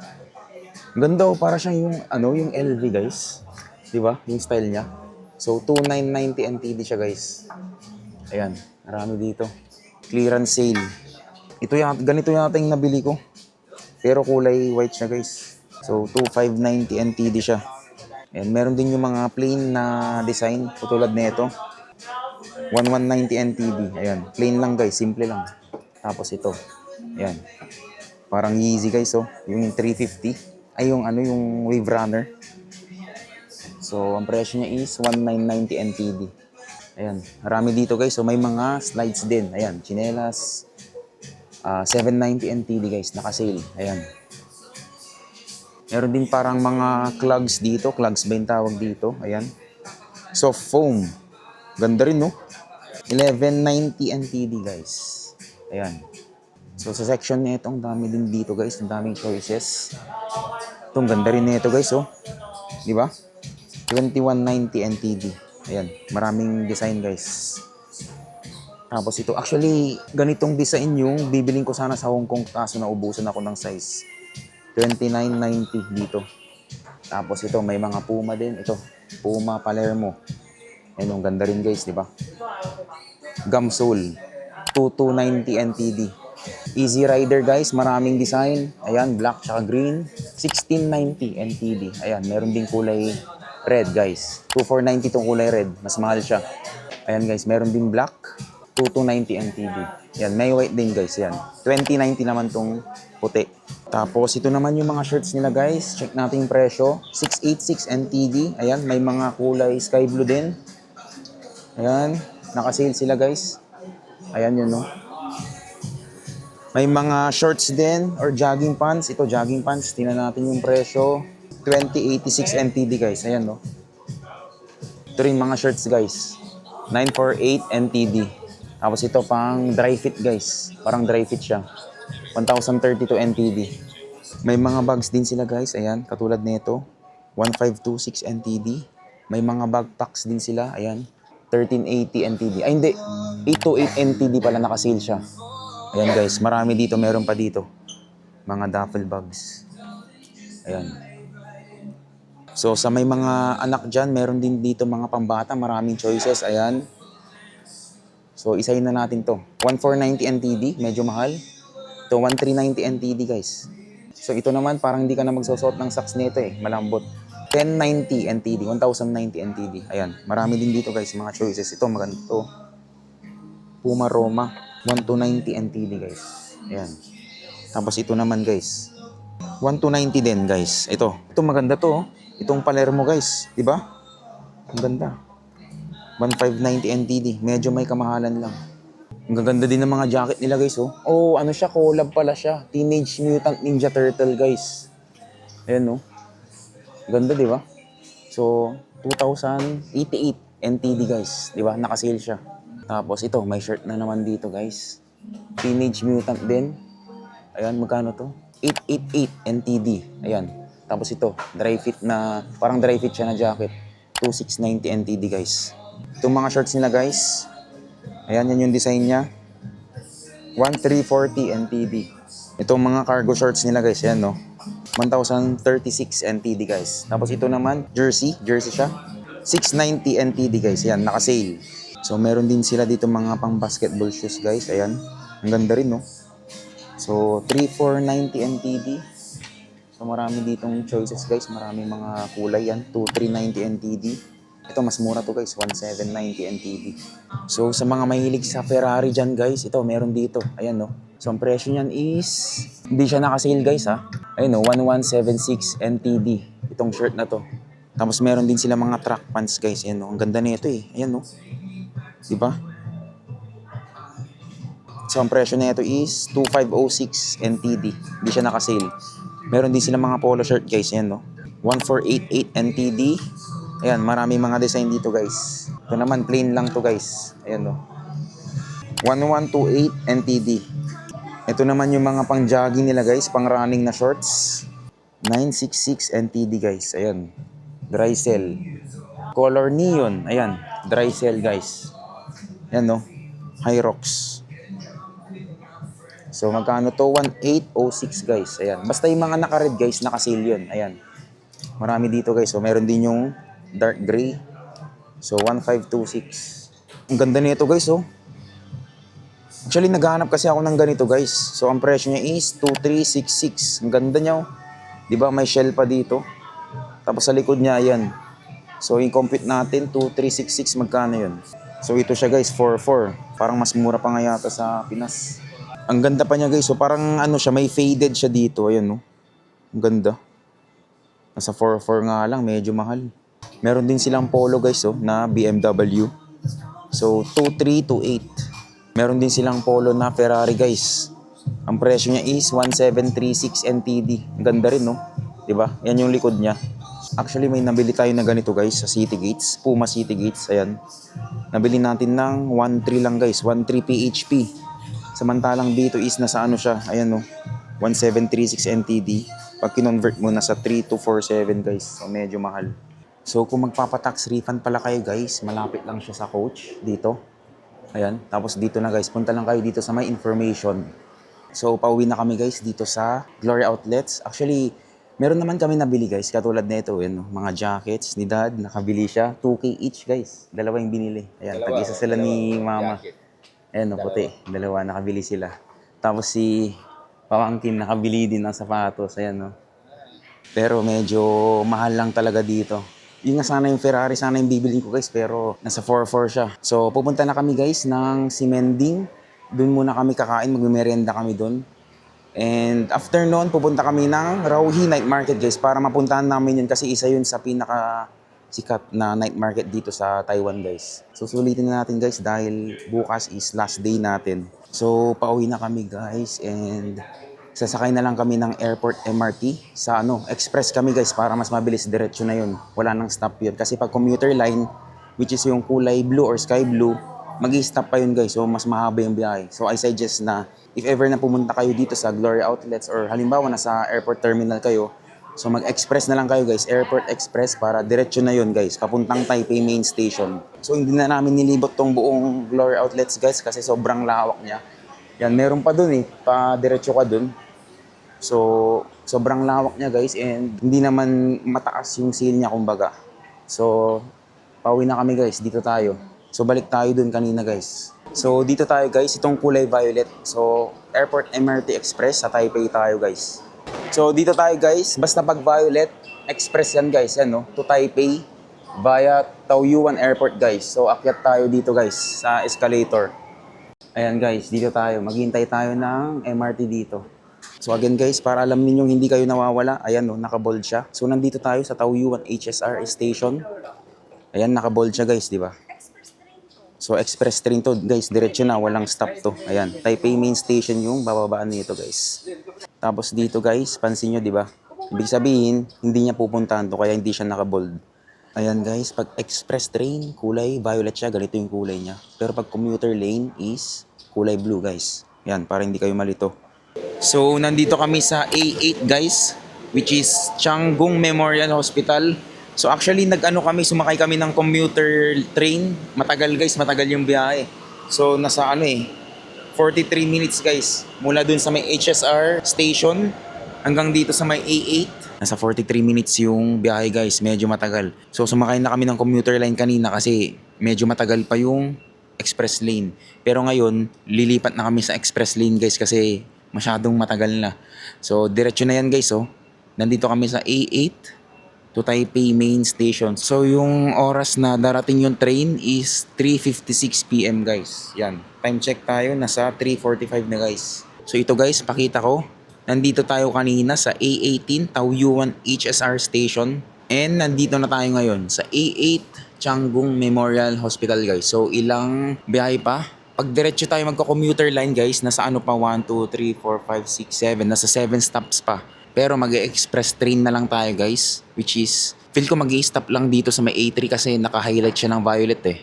Ganda oh, para siyang yung LV guys. 'Di ba? Yung style niya. So 2990 NTD siya guys. Ayan, marami dito. Clearance sale. Ganito yata yung nabili ko. Pero kulay white siya guys. So 2590 NTD siya. And meron din yung mga plain na design tulad nito. 1190 NTD. Ayan, plain lang guys, simple lang. Tapos ito. Ayan. Parang Yeezy guys oh, yung 350. Ay yung Wave Runner. So, ang presyo niya is 1990 NTD. Ayan, marami dito guys. So, may mga slides din. Ayan, chinelas. 790 NTD guys, naka-sale. Ayan. Meron din parang mga clogs dito. Clogs ba yung tawag dito? Ayan. Soft foam. Ganda rin no? 1190 NTD guys. Ayan. So, sa section nito, ang dami din dito guys. Ang daming choices. Itong ganda rin nito guys, oh. Di ba? 2190 NTD. Ayan, maraming design guys. Tapos ito, actually, ganitong design yung bibiling ko sana sa Hong Kong kaso naubusan ako ng size. 2990 dito. Tapos ito, may mga Puma din. Ito, Puma Palermo. Ayan, ang ganda rin guys, di ba? Gumsole, 2290 NTD. Easy Rider guys, maraming design. Ayan, black tsaka green. 1690 NTD. Ayan, meron din kulay red guys. 2490 tong kulay red. Mas mahal siya. Ayan guys, meron din black. 2290 NTD. Ayan, may white din guys. Ayan, 2090 naman tong puti. Tapos ito naman yung mga shirts nila guys. Check natin yung presyo. 686 NTD. Ayan, may mga kulay sky blue din. Ayan, naka-sale sila guys. Ayan yun no. May mga shorts din or jogging pants. Ito, jogging pants. Tingnan natin yung presyo. 2086 NTD guys. Ayan, no? Ito rin mga shirts guys. 948 NTD. Tapos ito pang dry fit guys. Parang dry fit siya. 1032 NTD. May mga bags din sila guys. Ayan, katulad nito. 1526 NTD. May mga backpacks din sila. Ayan. 1380 NTD. Ay, hindi. 828 NTD pala naka-sale siya. Ayan guys, marami dito, meron pa dito. Mga duffel bags. Ayan. So sa may mga anak dyan, meron din dito mga pambata, maraming choices. Ayan. So isahin na natin to. 1490 NTD, medyo mahal. Ito 1390 NTD guys. So ito naman, parang hindi ka na magsusot ng socks nito eh, malambot. 1090 NTD, 1090 NTD. Ayan, marami din dito guys, mga choices. Ito maganda to. Puma Roma. 1290 NTD guys. Ayan. Tapos ito naman guys. 1290 din guys. Ito maganda to. Itong Palermo guys. Diba? Ang ganda. 1590 NTD. Medyo may kamahalan lang. Ang gaganda din ng mga jacket nila guys oh. Oh, ano siya, collab pala siya. Teenage Mutant Ninja Turtle guys. Ayan oh. Ganda di ba? So, 2,088 NTD guys. Di ba? Naka-sale siya. Tapos ito, may shirt na naman dito guys. Teenage Mutant din. Ayan, magkano to? 888 NTD. Ayan. Tapos ito, dry fit na, parang dry fit siya na jacket. 2,690 NTD guys. Itong mga shorts nila guys. Ayan, yan yung design niya. 1,340 NTD. Itong mga cargo shorts nila guys, yan no. 1,036 NTD guys. Tapos ito naman, jersey siya. 690 NTD guys, yan, naka-sale. So meron din sila dito mga pang basketball shoes guys, ayan. Ang ganda rin no. So 3,490 NTD. So marami ditong choices guys, marami mga kulay yan. 2,390 NTD. Ito mas mura to guys, 1,790 NTD. So sa mga mahilig sa Ferrari dyan guys, ito meron dito. Ayan no. So ang presyo niyan is, hindi siya naka-sale guys ha. Ayun no, 1,176 NTD. Itong shirt na to. Tapos meron din sila mga track pants guys. Ayan no, ang ganda nito eh. Ayan no. Diba? So ang presyo nito is 2,506 NTD. Hindi siya naka-sale. Meron din sila mga polo shirt guys. Ayan no. 1,488 NTD. Ayan, marami mga design dito guys. Ito naman, plain lang to guys. Ayan no. 1,128 NTD. Ito naman yung mga pang jogging nila guys, pang running na shorts. 966 NTD guys. Ayan. Dry sell. Color neon. Ayan. Dry sell guys. Ayan no. Hyrox. So magkano to? 1,806 guys. Ayan. Basta yung mga naka-red guys, naka-sale yun. Ayan. Marami dito guys. So meron din yung dark gray. So 1,526. Ang ganda nito guys oh. Actually naghahanap kasi ako ng ganito guys. So ang presyo niya is 2,366. Ang ganda niya oh. 'Di ba may shell pa dito? Tapos sa likod niya ayan. So yung compute natin 2,366 magkano 'yun? So ito siya guys 4,400. Parang mas mura pa nga yata sa Pinas. Ang ganda pa niya guys. So parang ano siya, may faded siya dito. Ayan oh. Ang ganda. Nasa 4,400 nga lang, medyo mahal. Meron din silang polo guys oh, na BMW. So 2,328. Meron din silang polo na Ferrari guys. Ang presyo niya is 1,736 NTD. Ang ganda rin no. 'Di ba? Yan yung likod niya. Actually may nabili tayo na ganito guys sa City Gates, Puma City Gates. Ayan. Nabili natin ng 1,300 lang guys, 1,300 PHP. Samantalang dito is nasa ano siya, ayan no. 1,736 NTD. Pag kinonvert mo na sa 3,247 guys. So medyo mahal. So kung magpapatax refund pala kayo guys, malapit lang siya sa Coach dito. Ayan, tapos dito na guys, punta lang kayo dito sa may information. So pauwi na kami guys dito sa Glory Outlets. Actually, meron naman kami nabili guys, katulad nito, yun, mga jackets ni Dad, nakabili siya, 2K each guys. Dalawa yung binili. Ayan, tag-isa sila ni Mama. Ayan, no, puti. Dalawa, nakabili sila. Tapos si Pamangkin, nakabili din ng sapatos. Ayan, no. Pero medyo mahal lang talaga dito. Yun nga sana yung Ferrari, sana yung bibilin ko guys, pero nasa 4,400 siya. So pupunta na kami guys ng Simending. Doon muna kami kakain, magmerienda kami doon. And after noon, pupunta kami ng Rauhi Night Market guys, para mapuntahan namin yun kasi isa yun sa pinaka sikat na night market dito sa Taiwan guys. So sulitin na natin guys dahil bukas is last day natin. So pauwi na kami guys and sasakay na lang kami ng airport MRT sa express kami guys para mas mabilis, diretso na yun. Wala nang stop yun. Kasi pag commuter line, which is yung kulay blue or sky blue, mag-i-stop pa yun guys. So mas mahaba yung biyahe. So I suggest na if ever na pumunta kayo dito sa Glory Outlets or halimbawa nasa airport terminal kayo, so mag-express na lang kayo guys, Airport Express para diretso na yun guys, papuntang Taipei Main Station. So hindi na namin nilibot tong buong Glory Outlets guys kasi sobrang lawak niya. Yan, meron pa dun pa diretso ka dun. So, sobrang lawak niya guys and hindi naman mataas yung seal niya kumbaga. So, pauwi na kami guys, dito tayo. So, balik tayo dun kanina guys. So, dito tayo guys, itong kulay violet. So, Airport MRT Express sa Taipei tayo guys. So, dito tayo guys, basta pag violet, express yan guys, yan no, to Taipei via Taoyuan Airport guys. So, akyat tayo dito guys sa escalator. Ayan guys, dito tayo, maghintay tayo ng MRT dito. So again guys, para alam ninyong hindi kayo nawawala, ayan no, naka-bold siya. So nandito tayo sa Taoyuan HSR Station. Ayan, naka-bold siya guys, di ba? So So express train to guys, diretso na, walang stop to. Ayan, Taipei Main Station yung bababaan nito guys. Tapos dito guys, pansin nyo, di ba? Ibig sabihin, hindi niya pupuntahan to, kaya hindi siya nakabold. Ayan guys, pag express train, kulay violet siya, ganito yung kulay niya. Pero pag commuter lane is kulay blue guys. Ayan, para hindi kayo malito. So, nandito kami sa A8 guys, which is Changgong Memorial Hospital. So, actually, sumakay kami ng commuter train. Matagal guys, matagal yung biyahe. So, nasa 43 minutes guys. Mula dun sa may HSR station hanggang dito sa may A8. Nasa 43 minutes yung biyahe guys, medyo matagal. So, sumakay na kami ng commuter line kanina kasi medyo matagal pa yung express lane. Pero ngayon, lilipat na kami sa express lane guys kasi masyadong matagal na. So, diretso na yan guys, oh. Nandito kami sa A8 to Taipei Main Station. So, yung oras na darating yung train is 3:56 PM guys. Yan. Time check tayo, nasa 3:45 na guys. So, ito guys, pakita ko. Nandito tayo kanina sa A18 Taoyuan HSR Station. And nandito na tayo ngayon sa A8 Changgong Memorial Hospital guys. So, ilang biyahe pa? Pag diretso tayo magko-commuter line guys, nasa pa? 1, 2, 3, 4, 5, 6, 7. Nasa 7 stops pa. Pero mag-express train na lang tayo guys. Which is, feel ko mag-stop lang dito sa may A3 kasi naka-highlight siya ng violet eh.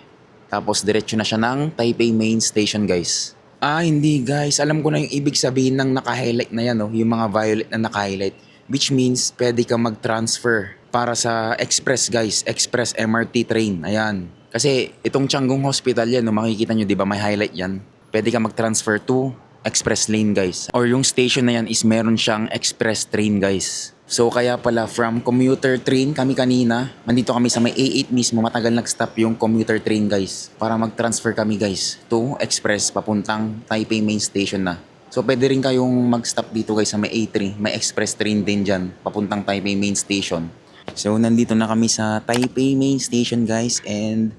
Tapos diretso na siya ng Taipei Main Station guys. Hindi guys. Alam ko na yung ibig sabihin ng naka-highlight na yan. Yung mga violet na naka-highlight. Which means, pwede ka mag-transfer para sa express guys. Express MRT train. Ayan. Kasi itong Changgong Hospital yan, makikita nyo, di ba, may highlight yan. Pwede ka mag-transfer to express lane, guys. Or yung station na yan is meron siyang express train, guys. So, kaya pala, from commuter train kami kanina, nandito kami sa may A8 mismo, matagal nag-stop yung commuter train, guys. Para mag-transfer kami, guys, to express, papuntang Taipei Main Station na. So, pwede rin kayong mag-stop dito, guys, sa may A3. May express train din dyan, papuntang Taipei Main Station. So, nandito na kami sa Taipei Main Station, guys, and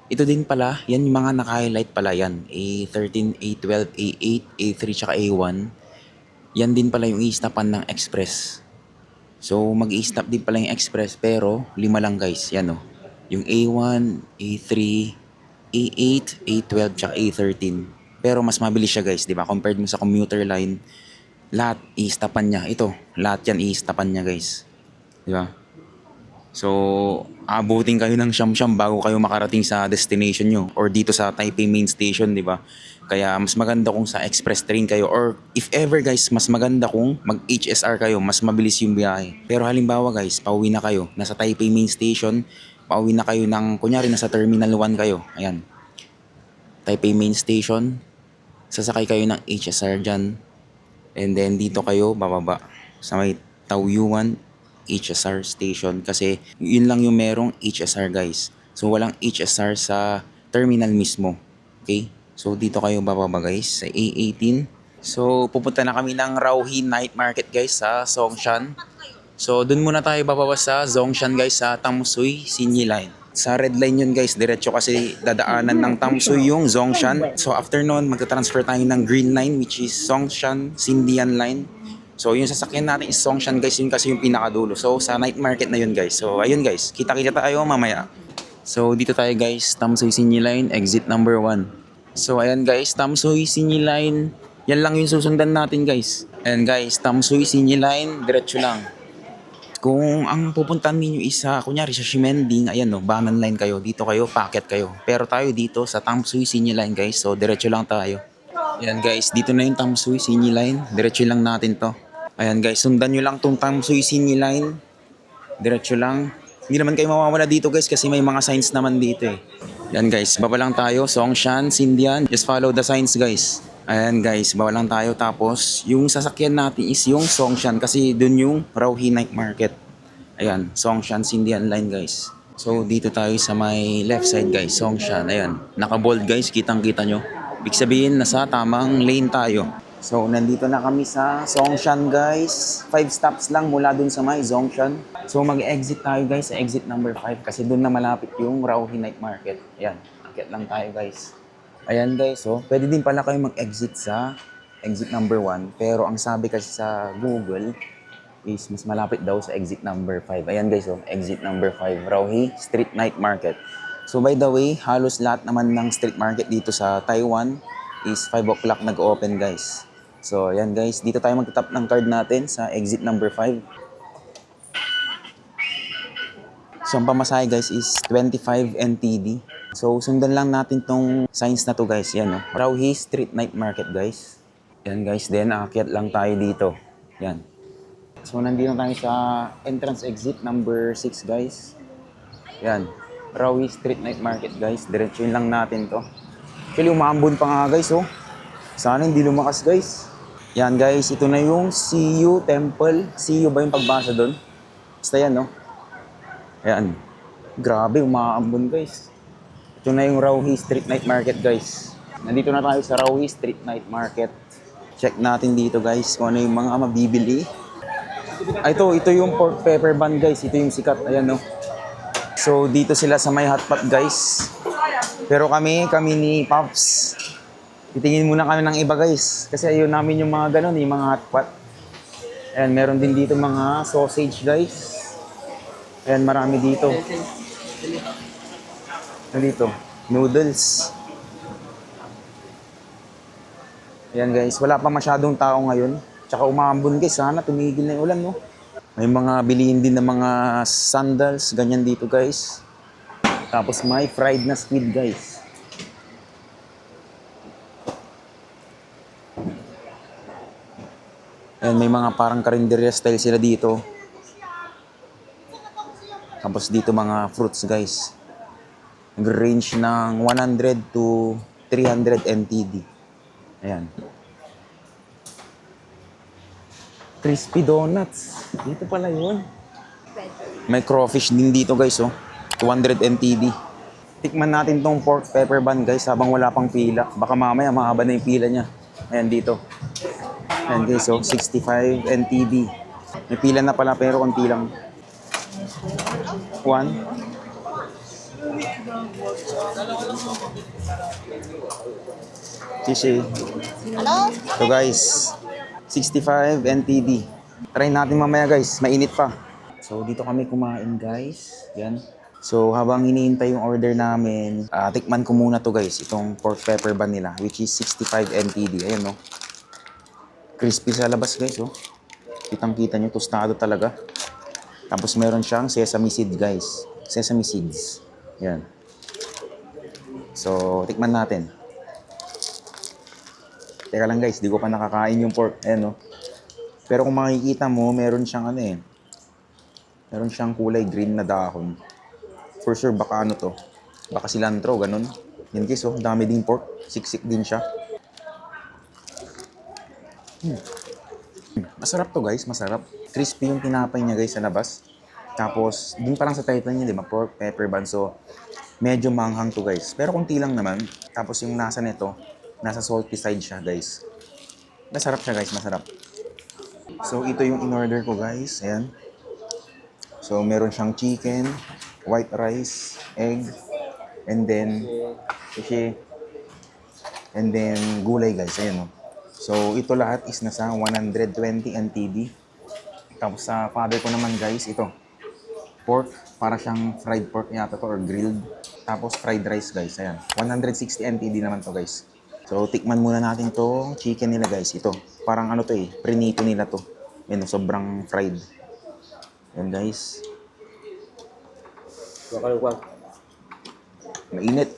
ito din pala, yan yung mga naka-highlight pala yan. A13, A12, A8, A3, tsaka A1. Yan din pala yung i-stopan ng express. So, mag-i-stop din pala yung express, pero 5 lang guys. Yan o. Yung A1, A3, A8, A12, tsaka A13. Pero mas mabilis siya guys, di ba? Compared mo sa commuter line, lahat i-stopan niya. Ito, lahat yan i-stopan niya guys. Di ba? So, abutin kayo ng siyam-siyam bago kayo makarating sa destination nyo or dito sa Taipei Main Station, di ba? Kaya mas maganda kung sa express train kayo or if ever guys, mas maganda kung mag-HSR kayo, mas mabilis yung biyahe. Pero halimbawa guys, pauwi na kayo, nasa Taipei Main Station, pauwi na kayo ng, kunyari nasa Terminal 1 kayo, ayan. Taipei Main Station, sasakay kayo ng HSR dyan, and then dito kayo bababa sa may Taoyuan HSR station kasi yun lang yung merong HSR guys. So walang HSR sa terminal mismo. Okay? So dito kayo bababa guys sa A18. So pupunta na kami ng Rauhi Night Market guys sa Songshan. So dun muna tayo bababa sa Songshan guys sa Tamsui Sinyi Line. Sa red line yun guys, diretso kasi dadaanan ng Tamsui yung Songshan. So after nun, magta-transfer tayo ng green line which is Songshan Sindian Line. So yung sasakyan natin is Songshan guys, yun kasi yung pinakadulo. So sa night market na yun guys. So ayun guys, kita-kita tayo mamaya. So dito tayo guys, Tamsui Sinyi Line, exit number 1. So ayan guys, Tamsui Sinyi Line, yan lang yung susundan natin guys. Ayan guys, Tamsui Sinyi Line, diretso lang. Kung ang pupuntahan ninyo isa, kunyari sa Shimending, ayan no, Banan Line kayo, dito kayo, packet kayo. Pero tayo dito sa Tamsui Sinyi Line guys, so diretso lang tayo. Ayan guys, dito na yung Tamsui Sinyi Line, diretso lang natin to. Ayan guys, sundan nyo lang tong Tamsui Sinyi Line, diretso lang. Hindi naman kayo mawawala dito guys kasi may mga signs naman dito eh. Ayan guys, baba lang tayo, Songshan, Sindian, just follow the signs guys. Ayan guys, baba lang tayo tapos yung sasakyan natin is yung Songshan kasi dun yung Rauhi Night Market. Ayan, Songshan, Sindian Line guys. So dito tayo sa may left side guys, Songshan, ayan. Naka-bold guys, kitang-kita nyo. Ibig sabihin, nasa tamang lane tayo. So nandito na kami sa Songshan guys. 5 stops lang mula dun sa may Songshan. So mag-exit tayo guys sa exit number 5 kasi dun na malapit yung Rauhi Night Market. Ayan, akit lang tayo guys. Ayan guys, so pwede din pala kayo mag-exit sa exit number 1. Pero ang sabi kasi sa Google is mas malapit daw sa exit number 5. Ayan guys, so exit number 5, Rauhi Street Night Market. So by the way, halos lahat naman ng street market dito sa Taiwan is 5 o'clock nag-open guys. So yan guys, dito tayo magtatap ng card natin sa exit number 5. So ang pamasahe guys is 25 NTD. So sundan lang natin tong signs na to guys. Yan no. Rauhi Street Night Market guys. Yan guys, then aakyat lang tayo dito. Yan. So nandito tayo sa entrance exit number 6 guys. Yan. Rauhi Street Night Market guys. Diretsuin lang natin to. Actually umaambon pa nga guys oh. Sana hindi lumakas guys. Yan guys, ito na yung CU Temple. CU ba yung pagbasa doon? Basta yan no. Ayan. Grabe, umaambon guys. Ito na yung Rauhi Street Night Market guys. Nandito na tayo sa Rauhi Street Night Market. Check natin dito guys kung ano yung mga mabibili. Ito yung pork pepper bun guys. Ito yung sikat. Ayan no. So dito sila sa may hotpot guys. Pero kami ni Pops. Titingin muna kami ng iba guys. Kasi ayun namin yung mga ganun, yung mga hotpot. Ayan, meron din dito mga sausage guys. Ayan, marami dito. Dito, noodles. Ayan guys, wala pa masyadong tao ngayon. Tsaka umaambon guys, sana tumigil na yung ulan no. May mga bilihin din ng mga sandals, ganyan dito guys. Tapos may fried na squid guys. Ayan, may mga parang karinderya style sila dito. Tapos dito mga fruits guys. Nag-range ng 100 to 300 NTD. Ayan. Crispy donuts. Dito pala yun. May crawfish din dito guys oh. 200 NTD. Tikman natin tong pork pepper bun guys habang wala pang pila. Baka mamaya mahaba na yung pila niya. Ayan dito. Ayan guys oh, 65 NTD. May pila na pala pero konti lang. 1. Shishi. Hello? So guys, 65 NTD. Try natin mamaya guys, mainit pa. So dito kami kumain guys. Yan. So habang hinihintay yung order namin, tikman ko muna to guys, itong pork pepper bun nila, which is 65 NTD. Ayan no. Crispy sa labas guys oh. Kitang-kita nyo, tostado talaga. Tapos meron siyang sesame seeds guys. Sesame seeds. Yan. So, tikman natin. Teka lang guys, di ko pa nakakain yung pork. Ayan no. Pero kung makikita mo, meron siyang ano eh. Meron siyang kulay green na dahon. For sure, baka ano to. Baka cilantro, ganun. Yan guys oh, dami ding pork. Siksik din siya. Masarap to guys, masarap. Crispy yung tinapay niya guys sa labas. Tapos, dun pa lang sa title niya, di ba? Pork, pepper bun. So, medyo manghang to guys. Pero konti lang naman. Tapos yung nasa nito, nasa salty side siya guys. Masarap siya guys, masarap. So, ito yung in-order ko guys. Ayan. So, meron siyang chicken, white rice, egg, and then, sushi, and then gulay guys. Ayan o. So, ito lahat is nasa 120 NTD. Tapos sa father ko naman guys, ito. Pork, para siyang fried pork yata to or grilled. Tapos fried rice guys, ayan. 160 NTD naman to guys. So, tikman muna natin to chicken nila guys. Ito, parang ano to eh, prinito nila to. Ayan, sobrang fried. Ayan guys. Mainit.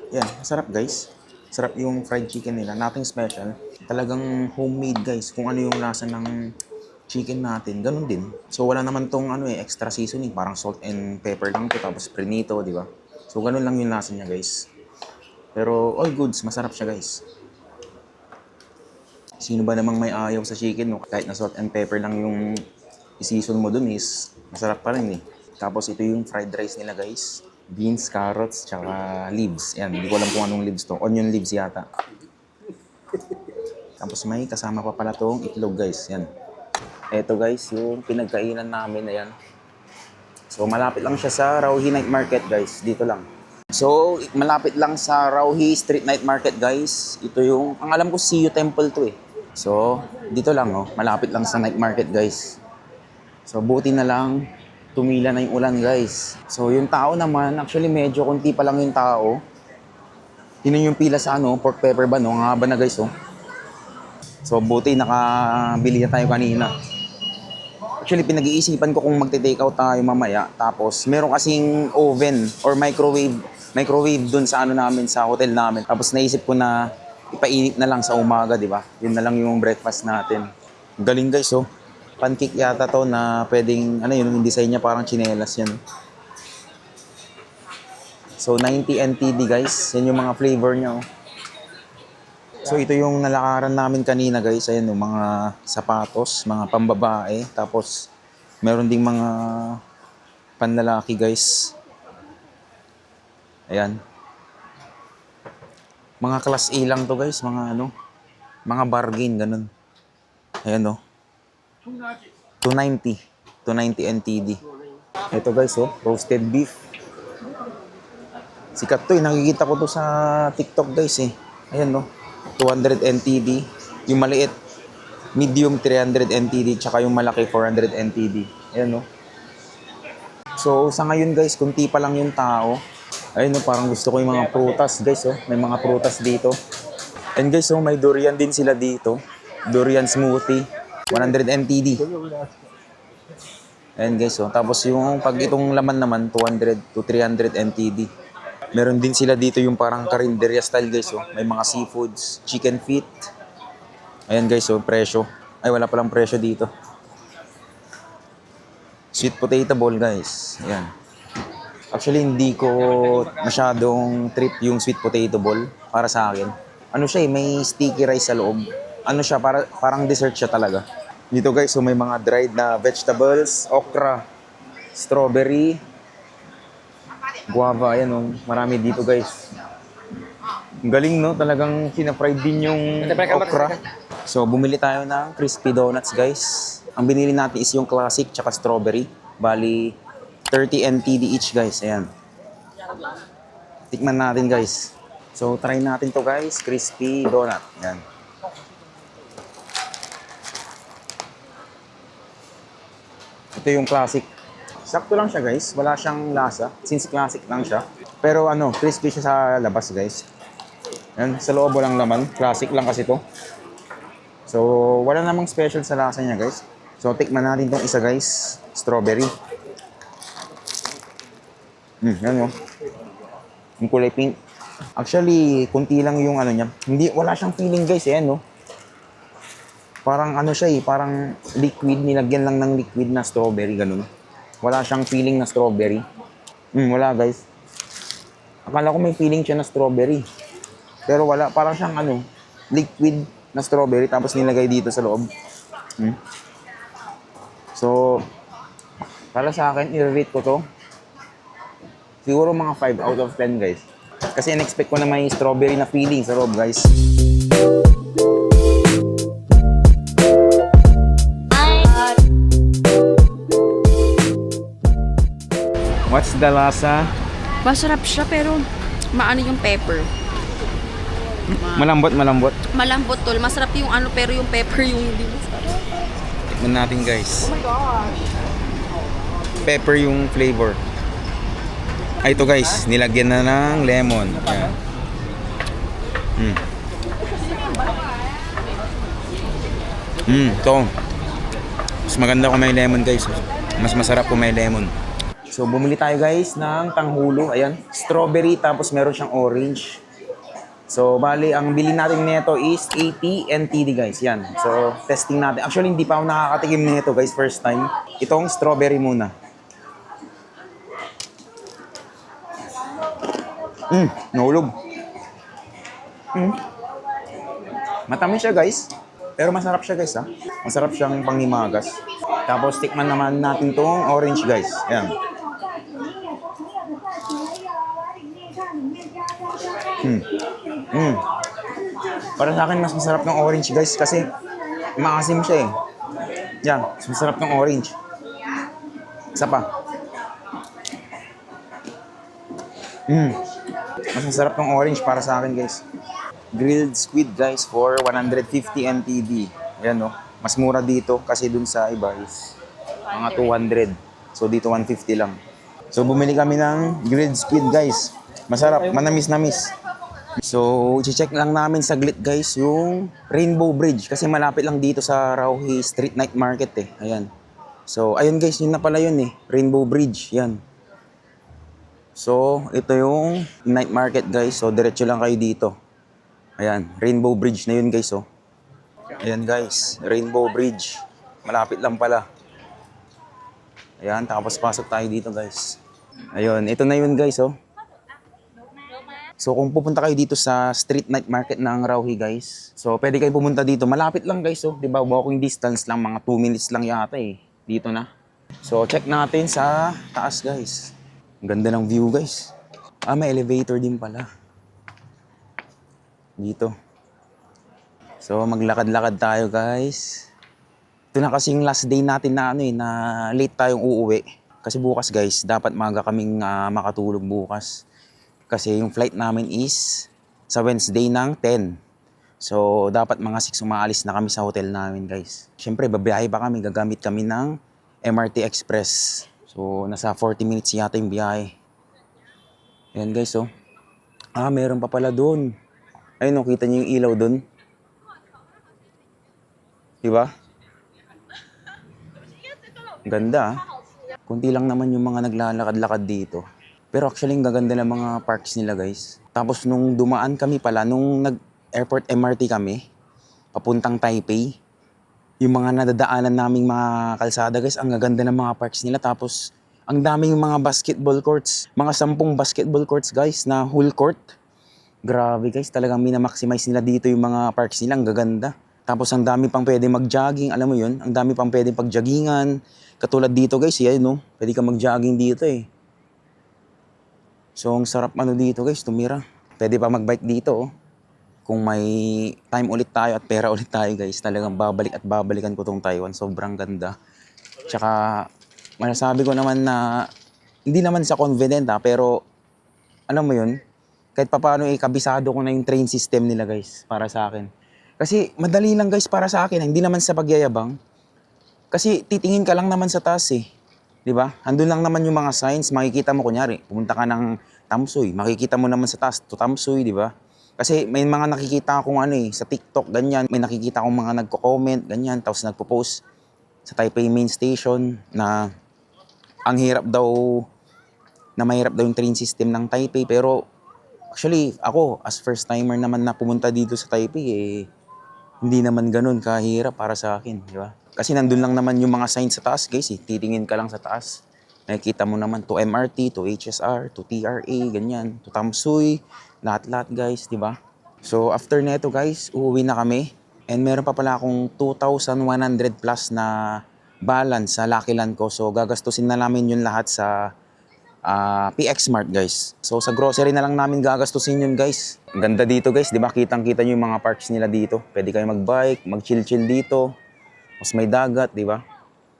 Ayan, masarap guys. Sarap yung fried chicken nila. Nothing special. Talagang homemade guys. Kung ano yung lasa ng chicken natin, ganun din. So wala naman tong ano eh, extra seasoning. Parang salt and pepper lang to. Tapos prinito, di ba? So ganun lang yung lasa niya guys. Pero all goods, masarap siya guys. Sino ba namang may ayaw sa chicken? No? Kahit na salt and pepper lang yung i-season mo dun is masarap pa rin eh. Tapos ito yung fried rice nila guys. Beans, carrots, tsaka leaves. Yan, hindi ko alam kung anong leaves to. Onion leaves yata. Tapos may kasama pa pala tong itlog guys. Yan. Eto guys, yung pinagkainan namin. Ayan. So malapit lang siya sa Rauhi Night Market guys. Dito lang. So malapit lang sa Rauhi Street Night Market guys. Ito yung, ang alam ko CU Temple to eh. So dito lang oh. Malapit lang sa night market guys. So buti na lang tumila na yung ulan guys. So yung tao naman, actually medyo konti pa lang yung tao. Yun yung pila sa pork pepper ba, no? Ang haba na guys, oh. So buti nakabili na tayo kanina. Actually pinag-iisipan ko kung magte-take out tayo mamaya. Tapos meron kasing oven or microwave dun sa namin, sa hotel namin. Tapos naisip ko na ipainit na lang sa umaga, di ba? Yun na lang yung breakfast natin. Galing guys, oh. Pancake yata to na pwedeng, yung design niya parang tsinelas yan. So, 90 NTD guys. Yan yung mga flavor niya, oh. So, ito yung nalakaran namin kanina guys. Ayan, yung mga sapatos, mga pambabae. Tapos, meron ding mga panlalaki guys. Ayan. Mga class A lang to guys. Mga mga bargain, ganun. Ayan, oh. 290 NTD. Ito guys, oh, roasted beef. Sikat to, nakikita ko to sa TikTok guys, eh. Ayan, no, 200 NTD. Yung maliit, medium 300 NTD, tsaka yung malaki 400 NTD. Ayan, no. So sa ngayon guys, kunti pa lang yung tao. Ayun, no, parang gusto ko yung mga prutas guys, oh. May mga prutas dito. And guys, oh, may durian din sila dito. Durian smoothie. 100 NTD. Ayan guys, oh. Tapos yung pag itong laman naman, 200 to 300 NTD. Meron din sila dito yung parang karinderya style guys, oh. May mga seafoods, chicken feet. Ayan guys, oh, presyo. Ay, wala palang presyo dito. Sweet potato ball guys. Ayan. Actually, hindi ko masyadong trip yung sweet potato ball para sa akin. Ano siya, may sticky rice sa loob. Ano siya, parang dessert siya talaga. Dito guys, so may mga dried na vegetables, okra, strawberry, guava, ayan, oh. Marami dito guys. Ang galing, no? Talagang sinafried din yung okra. So bumili tayo ng crispy donuts guys. Ang binili natin is yung classic tsaka strawberry. Bali 30 NTD each guys, ayan. Tikman natin guys. So try natin to guys, crispy donut. Ayan. Ito yung classic. Sakto lang siya guys, wala siyang lasa since classic lang siya. Pero crispy siya sa labas guys. Yan, sa loob walang laman, classic lang kasi to. So wala namang special sa lasa niya guys. So tikman natin tong isa guys, strawberry. Yan, oh. Yung kulay pink. Actually, kunti lang yung niya. Wala siyang feeling guys, ayan, no. Parang siya, parang liquid, nilagyan lang ng liquid na strawberry, ganun. Wala siyang feeling na strawberry. Wala guys. Akala ko may feeling siya na strawberry. Pero wala, parang siyang liquid na strawberry tapos nilagay dito sa loob. So, para sa akin, i-rate ko to. Siguro mga 5 out of 10 guys. Kasi in-expect ko na may strawberry na feeling sa loob guys. What's the lasa? Masarap siya pero maano yung pepper. Malambot. Malambot tol. Masarap yung pero yung pepper yung hindi masarap. Tikman natin guys. Oh my gosh. Pepper yung flavor. Ay, ito guys, nilagyan na ng lemon. Ayan. Ito. Mas maganda kung may lemon guys. Mas masarap kung may lemon. So, bumili tayo guys ng tanghulo. Ayan, strawberry tapos meron siyang orange. So, bali, ang bili natin nito is 80 NTD guys. Yan. So, testing natin. Actually, hindi pa ako nakakatikim nito guys. First time. Itong strawberry muna. Nahulog. Matamis siya guys. Pero masarap siya guys, ha. Masarap siyang panghimagas. Tapos, tikman naman natin tong orange guys. Ayan. Para sa akin, mas masarap ng orange guys kasi maasim siya eh. Yan, mas masarap ng orange. Isa pa. Mas masarap ng orange para sa akin guys. Grilled squid guys for 150 NTD. Ayan, no. Mas mura dito kasi dun sa iba is mga 200. So dito 150 lang. So bumili kami ng grilled squid guys. Masarap, manamis-namis. So, check lang namin saglit guys yung Rainbow Bridge kasi malapit lang dito sa Rauhi Street Night Market eh. Ayan. So, ayun guys, yun na pala yun eh. Rainbow Bridge, yan. So, ito yung night market guys. So, diretso lang kayo dito. Ayan, Rainbow Bridge na yun guys oh. Ayan guys, Rainbow Bridge. Malapit lang pala. Ayan, tapos pasok tayo dito guys. Ayun, ito na yun guys oh. So kung pupunta kayo dito sa street night market ng Rauhi guys, so pwede kayo pumunta dito. Malapit lang guys oh, 'di ba? Walking distance lang, mga 2 minutes lang yata eh. Dito na. So check natin sa taas guys. Ang ganda ng view guys. Ah, may elevator din pala. Dito. So maglakad-lakad tayo guys. Ito na kasi yung last day natin na ano eh, na late tayong uuwi. Kasi bukas guys, dapat maga kaming makatulog bukas. Kasi yung flight namin is sa Wednesday ng 10. So, dapat mga 6 umaalis na kami sa hotel namin, guys. Siyempre, babiyahe pa kami. Gagamit kami ng MRT Express. So, nasa 40 minutes yata yung biyahe. Ayan, guys, oh. Ah, meron pa pala doon. Ayun, oh, kita niyo yung ilaw doon. Diba? Ganda, ah. Kunti lang naman yung mga naglalakad-lakad dito. Pero actually, ang gaganda ng mga parks nila, guys. Tapos nung dumaan kami pala, nung nag-airport MRT kami, papuntang Taipei, yung mga nadadaanan naming mga kalsada, guys, ang gaganda ng mga parks nila. Tapos, ang dami yung mga basketball courts. Mga 10 basketball courts, guys, na whole court. Grabe, guys. Talagang minamaximize nila dito yung mga parks nila. Ang gaganda. Tapos, ang dami pang pwede mag-jogging. Alam mo yun? Ang dami pang pwede pag-joggingan. Katulad dito, guys. Yan, no? Pwede ka mag-jogging dito, eh. So, ang sarap ano dito guys, tumira. Pwede pa mag-bike dito oh. Kung may time ulit tayo at pera ulit tayo guys, talagang babalik at babalikan ko tong Taiwan. Sobrang ganda. Tsaka, masasabi ko naman na, hindi naman sa confident pero, alam mo yun, kahit papaano kabisado ko na yung train system nila guys, para sa akin. Kasi, madali lang guys para sa akin, hindi naman sa pagyayabang. Kasi, titingin ka lang naman sa taas eh. 'Di ba? Andun lang naman yung mga signs, makikita mo kunyari, pumunta ka ng Tamsoy, makikita mo naman sa taas, to Tamsoy, 'di ba? Kasi may mga nakikita akong ano eh, sa TikTok, ganyan, may nakikita akong mga nagko-comment, ganyan, tapos nagpo-post sa Taipei Main Station na ang hirap daw, na mahirap daw yung train system ng Taipei. Pero actually, ako, as first timer naman na pumunta dito sa Taipei, eh, hindi naman ganun kahirap para sa akin, di ba? Kasi nandun lang naman yung mga signs sa taas, guys. Eh. Titingin ka lang sa taas. Nakikita mo naman to MRT, to HSR, to TRA, ganyan. To Tamsuy, lahat-lahat, guys, di ba? So, after neto, guys, uuwi na kami. And meron pa pala akong 2,100 plus na balance sa Lucky Land ko. So, gagastusin na namin yun lahat sa PX Mart, guys. So, sa grocery na lang namin gagastusin yun, guys. Ang ganda dito, guys. Di ba? Kitang-kita nyo yung mga parks nila dito. Pwede kayo mag-bike, mag-chill-chill dito. Mas may dagat, di ba?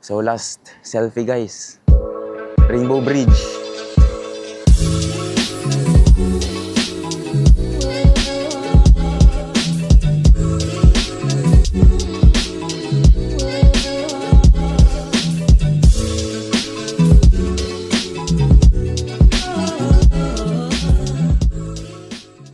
So, last selfie, guys. Rainbow Bridge.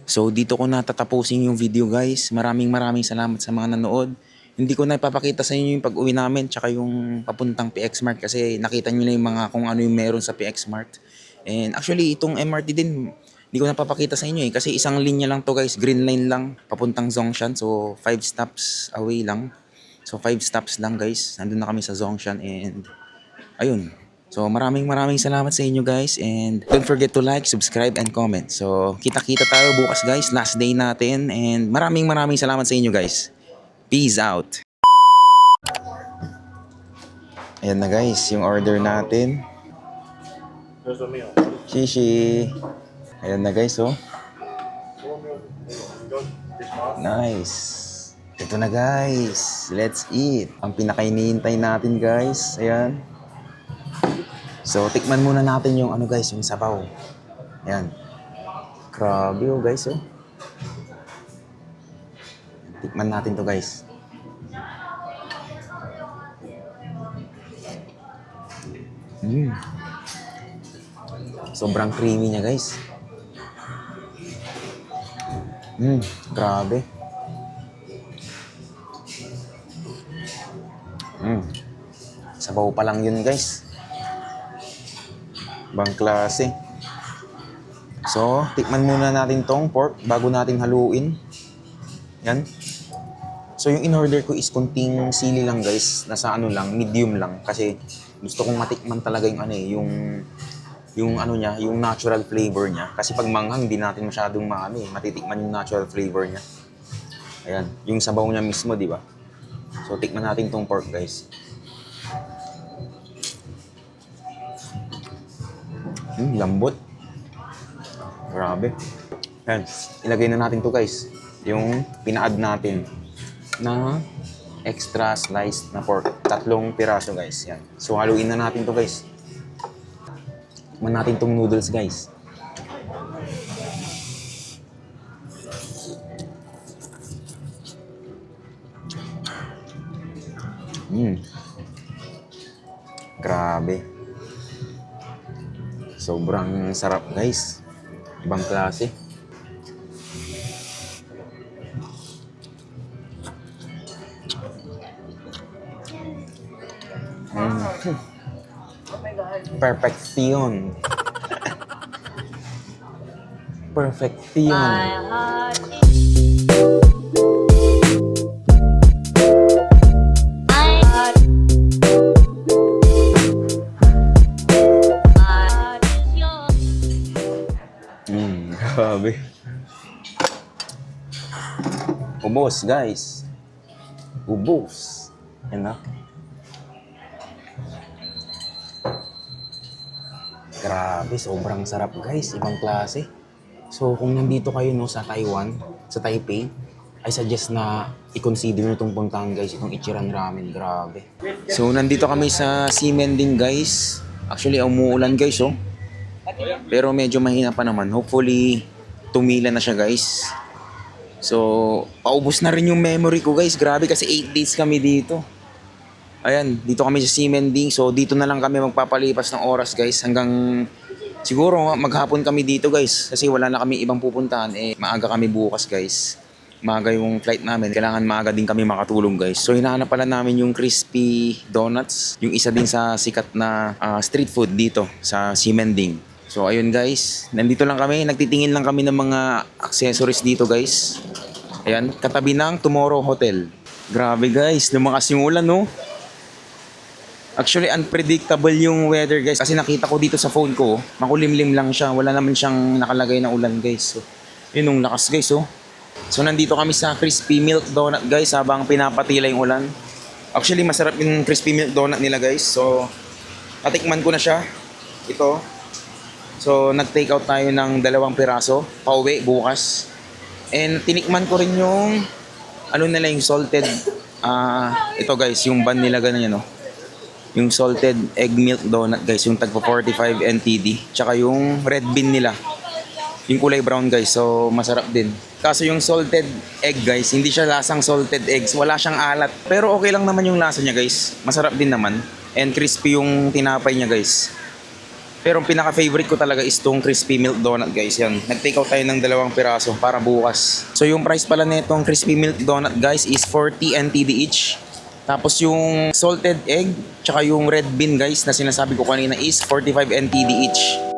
So, dito ko natatapusin yung video, guys. Maraming salamat sa mga nanood. Hindi ko na ipapakita sa inyo yung pag-uwi namin tsaka yung papuntang PX Mart kasi nakita nyo na yung mga kung ano yung meron sa PX Mart. And actually, itong MRT din, hindi ko na papakita sa inyo eh kasi isang linya lang to guys, green line lang, papuntang Zhongshan. So, 5 stops away lang. So, 5 stops lang guys. Nandun na kami sa Zhongshan and ayun. So, maraming salamat sa inyo guys and don't forget to like, subscribe, and comment. So, kita-kita tayo bukas guys, last day natin and maraming salamat sa inyo guys. Peace out. Ayan na guys, yung order natin. Shishi. Ayan na guys, oh. Nice. Ito na guys. Let's eat. Ang pinakainihintay natin guys. Ayan. So, tikman muna natin yung ano guys, yung sabaw. Ayan. Grabe oh guys, oh. Tikman natin to guys. Sobrang creamy niya, guys. Grabe. Sabaw pa lang yun, guys. Ibang klase. So, tikman muna natin tong pork bago natin haluin. Yan. So, yung in-order ko is kunting sili lang, guys. Nasa ano lang, medium lang. Kasi gusto kong matikman talaga yung ano eh, yung ano niya, yung natural flavor niya. Kasi pag manghang, hindi natin masyadong matitikman yung natural flavor niya. Ayan, yung sabaw niya mismo, di ba? So, tikman natin tong pork, guys. Lambot. Grabe. Ayan, ilagay na natin to, guys. Yung pina-add natin na extra sliced na pork. 3 piraso, guys. Yan. So, haluin na natin to, guys. Tikman natin tong noodles, guys. Grabe. Sobrang sarap, guys. Ibang klase. Perfection. Perfection. Grabe. Ubos, guys. Ubos. Yan na. Grabe, sobrang sarap, guys. Ibang klase. So, kung nandito kayo no, sa Taiwan, sa Taipei, I suggest na i-consider nyo itong puntahan, guys. Itong Ichiran Ramen. Grabe. So, nandito kami sa Ximending, guys. Actually, umuulan, guys, oh. Pero medyo mahina pa naman. Hopefully, tumila na siya, guys. So, paubos na rin yung memory ko, guys. Grabe, kasi 8 days kami dito. Ayan, dito kami sa Ximending. So, dito na lang kami magpapalipas ng oras, guys. Hanggang siguro maghapon kami dito, guys. Kasi wala na kami ibang pupuntahan. Maaga kami bukas, guys. Maaga yung flight namin. Kailangan maaga din kami makatulong, guys. So, hinahanap pala namin yung crispy donuts. Yung isa din sa sikat na street food dito sa Ximending. So, ayun, guys. Nandito lang kami. Nagtitingin lang kami ng mga accessories dito, guys. Ayan, katabi ng Tomorrow Hotel. Grabe, guys. Lumakas yung ulan, no? Actually, unpredictable yung weather, guys. Kasi nakita ko dito sa phone ko, makulimlim lang siya. Wala naman siyang nakalagay na ulan, guys. So, yun yung lakas, guys, oh. So, nandito kami sa Crispy Milk Donut, guys, habang pinapatila yung ulan. Actually, masarap yung Crispy Milk Donut nila, guys. So, natikman ko na siya. Ito. So, nag-take out tayo ng 2 piraso. Pauwi, bukas. And, tinikman ko rin yung, ano nila, yung salted, ito, guys, yung bun nila, ganyan, no? Yung salted egg milk donut, guys, yung tagpo 45 NTD. Tsaka yung red bean nila, yung kulay brown, guys. So, masarap din. Kaso yung salted egg, guys, hindi siya lasang salted eggs. Wala siyang alat. Pero okay lang naman yung lasa niya, guys. Masarap din naman. And crispy yung tinapay niya, guys. Pero ang pinaka-favorite ko talaga is tong crispy milk donut, guys. Yan. Nag-take out tayo ng 2 piraso para bukas. So, yung price pala nitong crispy milk donut, guys, is 40 NTD each. Tapos yung salted egg, tsaka yung red bean, guys, na sinasabi ko kanina is 45 NTD each.